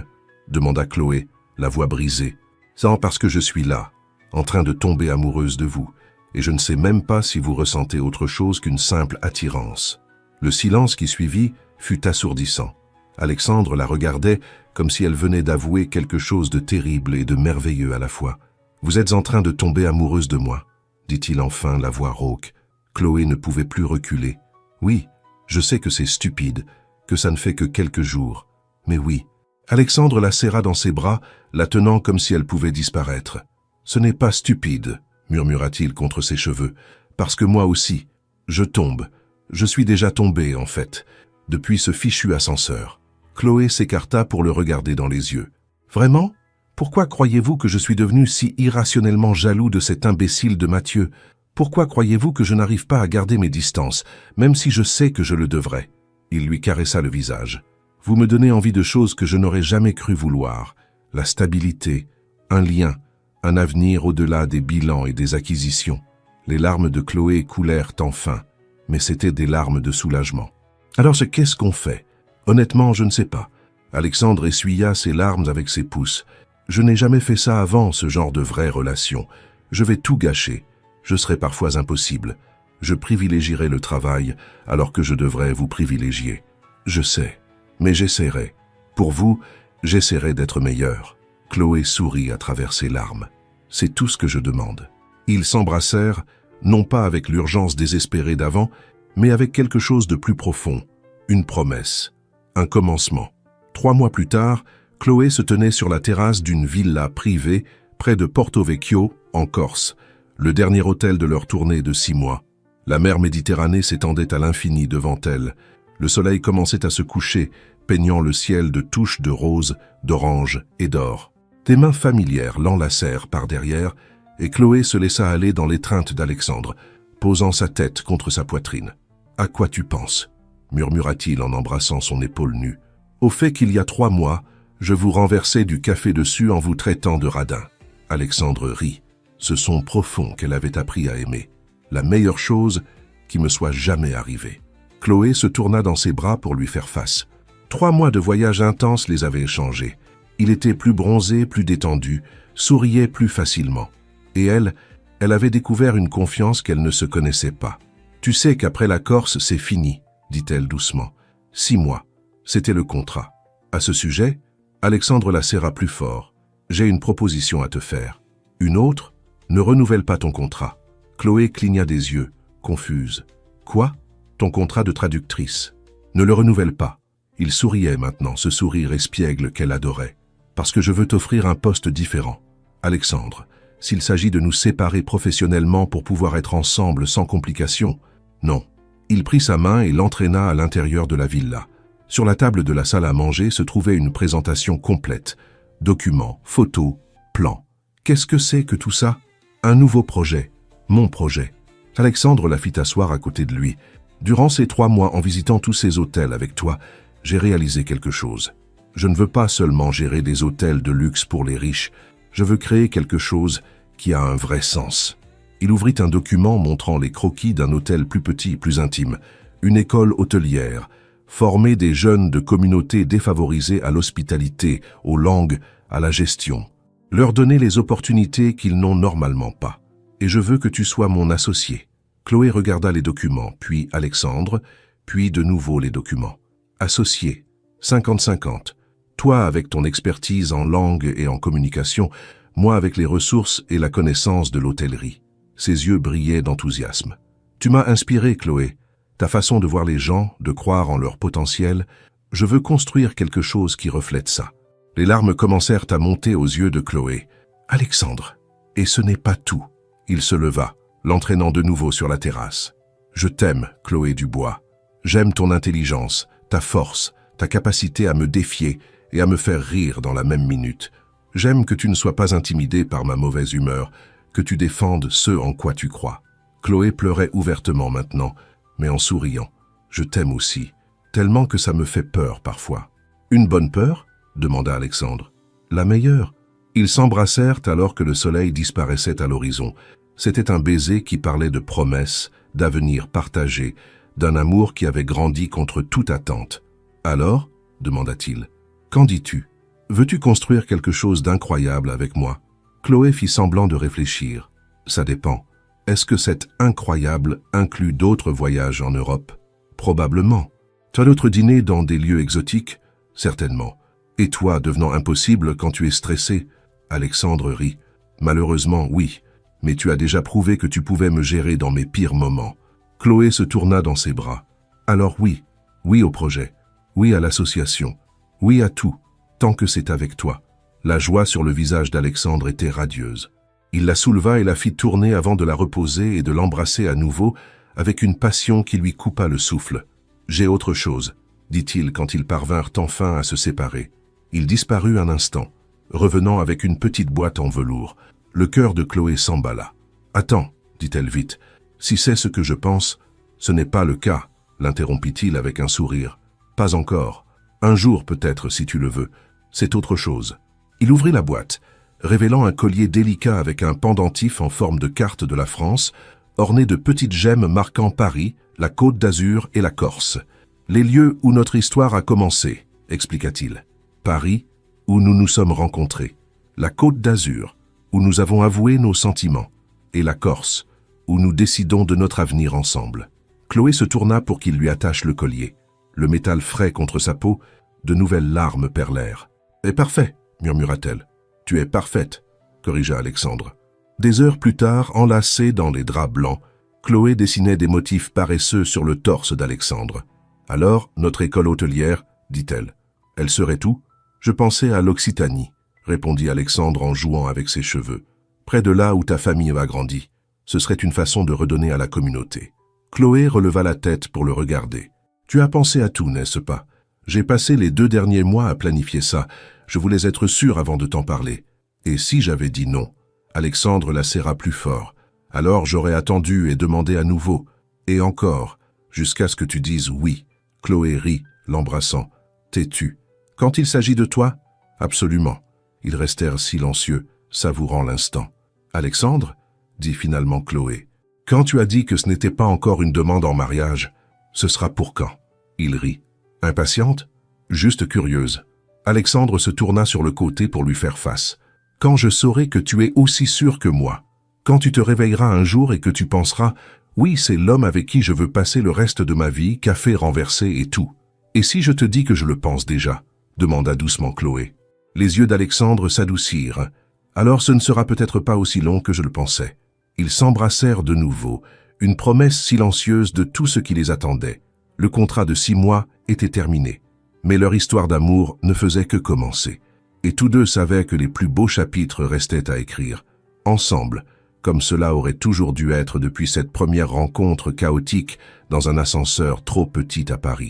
Demanda Chloé, la voix brisée. C'est parce que je suis là, en train de tomber amoureuse de vous, et je ne sais même pas si vous ressentez autre chose qu'une simple attirance. Le silence qui suivit fut assourdissant. Alexandre la regardait comme si elle venait d'avouer quelque chose de terrible et de merveilleux à la fois. « Vous êtes en train de tomber amoureuse de moi », dit-il enfin, la voix rauque. Chloé ne pouvait plus reculer. « Oui, je sais que c'est stupide, que ça ne fait que quelques jours. Mais oui. » Alexandre la serra dans ses bras, la tenant comme si elle pouvait disparaître. « Ce n'est pas stupide, » murmura-t-il contre ses cheveux, « parce que moi aussi, je tombe. Je suis déjà tombé, en fait, depuis ce fichu ascenseur. » Chloé s'écarta pour le regarder dans les yeux. « Vraiment? Pourquoi croyez-vous que je suis devenu si irrationnellement jaloux de cet imbécile de Mathieu? Pourquoi croyez-vous que je n'arrive pas à garder mes distances, même si je sais que je le devrais ?» Il lui caressa le visage. « Vous me donnez envie de choses que je n'aurais jamais cru vouloir. La stabilité, un lien, un avenir au-delà des bilans et des acquisitions. » Les larmes de Chloé coulèrent enfin, mais c'étaient des larmes de soulagement. « Alors qu'est-ce qu'on fait? Honnêtement, je ne sais pas. » Alexandre essuya ses larmes avec ses pouces. « Je n'ai jamais fait ça avant, ce genre de vraie relation. Je vais tout gâcher. Je serai parfois impossible. Je privilégierai le travail alors que je devrais vous privilégier. Je sais, mais j'essaierai. Pour vous, j'essaierai d'être meilleur. » Chloé sourit à travers ses larmes. « C'est tout ce que je demande. » Ils s'embrassèrent, non pas avec l'urgence désespérée d'avant, mais avec quelque chose de plus profond, une promesse. Un commencement. 3 mois plus tard, Chloé se tenait sur la terrasse d'une villa privée près de Porto Vecchio, en Corse, le dernier hôtel de leur tournée de 6 mois. La mer Méditerranée s'étendait à l'infini devant elle. Le soleil commençait à se coucher, peignant le ciel de touches de rose, d'orange et d'or. Des mains familières l'enlacèrent par derrière, et Chloé se laissa aller dans l'étreinte d'Alexandre, posant sa tête contre sa poitrine. « À quoi tu penses ?» murmura-t-il en embrassant son épaule nue. « Au fait qu'il y a 3 mois, je vous renversais du café dessus en vous traitant de radin. » Alexandre rit. Ce son profond qu'elle avait appris à aimer. La meilleure chose qui me soit jamais arrivée. Chloé se tourna dans ses bras pour lui faire face. 3 mois de voyage intense les avaient changés. Il était plus bronzé, plus détendu, souriait plus facilement. Et elle avait découvert une confiance qu'elle ne se connaissait pas. « Tu sais qu'après la Corse, c'est fini, » dit-elle doucement. 6 mois, c'était le contrat. À ce sujet, Alexandre la serra plus fort. « J'ai une proposition à te faire. » « Une autre ? Ne renouvelle pas ton contrat. » Chloé cligna des yeux, confuse. « Quoi ? Ton contrat de traductrice. Ne le renouvelle pas. » Il souriait maintenant, ce sourire espiègle qu'elle adorait. « Parce que je veux t'offrir un poste différent. Alexandre, s'il s'agit de nous séparer professionnellement pour pouvoir être ensemble sans complications, non. » Il prit sa main et l'entraîna à l'intérieur de la villa. Sur la table de la salle à manger se trouvait une présentation complète. Documents, photos, plans. Qu'est-ce que c'est que tout ça ? Un nouveau projet. Mon projet. Alexandre la fit asseoir à côté de lui. Durant ces 3 mois, en visitant tous ces hôtels avec toi, j'ai réalisé quelque chose. Je ne veux pas seulement gérer des hôtels de luxe pour les riches. Je veux créer quelque chose qui a un vrai sens. Il ouvrit un document montrant les croquis d'un hôtel plus petit, plus intime. Une école hôtelière. Former des jeunes de communautés défavorisées à l'hospitalité, aux langues, à la gestion. Leur donner les opportunités qu'ils n'ont normalement pas. Et je veux que tu sois mon associé. Chloé regarda les documents, puis Alexandre, puis de nouveau les documents. Associé, 50-50. Toi avec ton expertise en langue et en communication, moi avec les ressources et la connaissance de l'hôtellerie. Ses yeux brillaient d'enthousiasme. Tu m'as inspiré, Chloé. Ta façon de voir les gens, de croire en leur potentiel. Je veux construire quelque chose qui reflète ça. Les larmes commencèrent à monter aux yeux de Chloé. « Alexandre, et ce n'est pas tout. » Il se leva, l'entraînant de nouveau sur la terrasse. « Je t'aime, Chloé Dubois. J'aime ton intelligence, ta force, ta capacité à me défier et à me faire rire dans la même minute. J'aime que tu ne sois pas intimidée par ma mauvaise humeur, que tu défendes ce en quoi tu crois. » Chloé pleurait ouvertement maintenant, mais en souriant. « Je t'aime aussi, tellement que ça me fait peur parfois. »« Une bonne peur ?» demanda Alexandre. « La meilleure. » Ils s'embrassèrent alors que le soleil disparaissait à l'horizon. C'était un baiser qui parlait de promesses, d'avenir partagé, d'un amour qui avait grandi contre toute attente. « Alors ?» demanda-t-il. « Qu'en dis-tu? Veux-tu construire quelque chose d'incroyable avec moi ?» Chloé fit semblant de réfléchir. « Ça dépend. Est-ce que cet incroyable inclut d'autres voyages en Europe? » Probablement. « Tu as d'autres dîners dans des lieux exotiques? » Certainement. Et toi, devenant impossible quand tu es stressé? Alexandre rit. Malheureusement, oui. Mais tu as déjà prouvé que tu pouvais me gérer dans mes pires moments. Chloé se tourna dans ses bras. Alors oui. Oui au projet. Oui à l'association. Oui à tout. Tant que c'est avec toi. La joie sur le visage d'Alexandre était radieuse. Il la souleva et la fit tourner avant de la reposer et de l'embrasser à nouveau avec une passion qui lui coupa le souffle. « J'ai autre chose, » dit-il quand ils parvinrent enfin à se séparer. Il disparut un instant, revenant avec une petite boîte en velours. Le cœur de Chloé s'emballa. « Attends, » dit-elle vite, « si c'est ce que je pense, ce n'est pas le cas, » l'interrompit-il avec un sourire. « Pas encore. Un jour peut-être, si tu le veux. C'est autre chose. » Il ouvrit la boîte, révélant un collier délicat avec un pendentif en forme de carte de la France, orné de petites gemmes marquant Paris, la Côte d'Azur et la Corse. « Les lieux où notre histoire a commencé, » expliqua-t-il. Paris, où nous nous sommes rencontrés, la Côte d'Azur, où nous avons avoué nos sentiments, et la Corse, où nous décidons de notre avenir ensemble. Chloé se tourna pour qu'il lui attache le collier. Le métal frais contre sa peau, de nouvelles larmes perlèrent. « Et parfait, » murmura-t-elle. « Tu es parfaite, » corrigea Alexandre. Des heures plus tard, enlacée dans les draps blancs, Chloé dessinait des motifs paresseux sur le torse d'Alexandre. Alors, notre école hôtelière, dit-elle. Elle serait où? Je pensais à l'Occitanie, répondit Alexandre en jouant avec ses cheveux. Près de là où ta famille a grandi. Ce serait une façon de redonner à la communauté. Chloé releva la tête pour le regarder. Tu as pensé à tout, n'est-ce pas? J'ai passé les 2 derniers mois à planifier ça. Je voulais être sûr avant de t'en parler. Et si j'avais dit non? Alexandre la serra plus fort. Alors j'aurais attendu et demandé à nouveau. Et encore, jusqu'à ce que tu dises oui. Chloé rit, l'embrassant. T'es-tu? Quand il s'agit de toi? Absolument. Ils restèrent silencieux, savourant l'instant. Alexandre? Dit finalement Chloé. Quand tu as dit que ce n'était pas encore une demande en mariage, ce sera pour quand? Il rit. Impatiente? Juste curieuse. Alexandre se tourna sur le côté pour lui faire face. Quand je saurai que tu es aussi sûr que moi. Quand tu te réveilleras un jour et que tu penseras « Oui, c'est l'homme avec qui je veux passer le reste de ma vie, café renversé et tout. » Et si je te dis que je le pense déjà? Demanda doucement Chloé. Les yeux d'Alexandre s'adoucirent. Alors ce ne sera peut-être pas aussi long que je le pensais. Ils s'embrassèrent de nouveau, une promesse silencieuse de tout ce qui les attendait. Le contrat de 6 mois était terminé. Mais leur histoire d'amour ne faisait que commencer. Et tous deux savaient que les plus beaux chapitres restaient à écrire. Ensemble, comme cela aurait toujours dû être depuis cette première rencontre chaotique dans un ascenseur trop petit à Paris.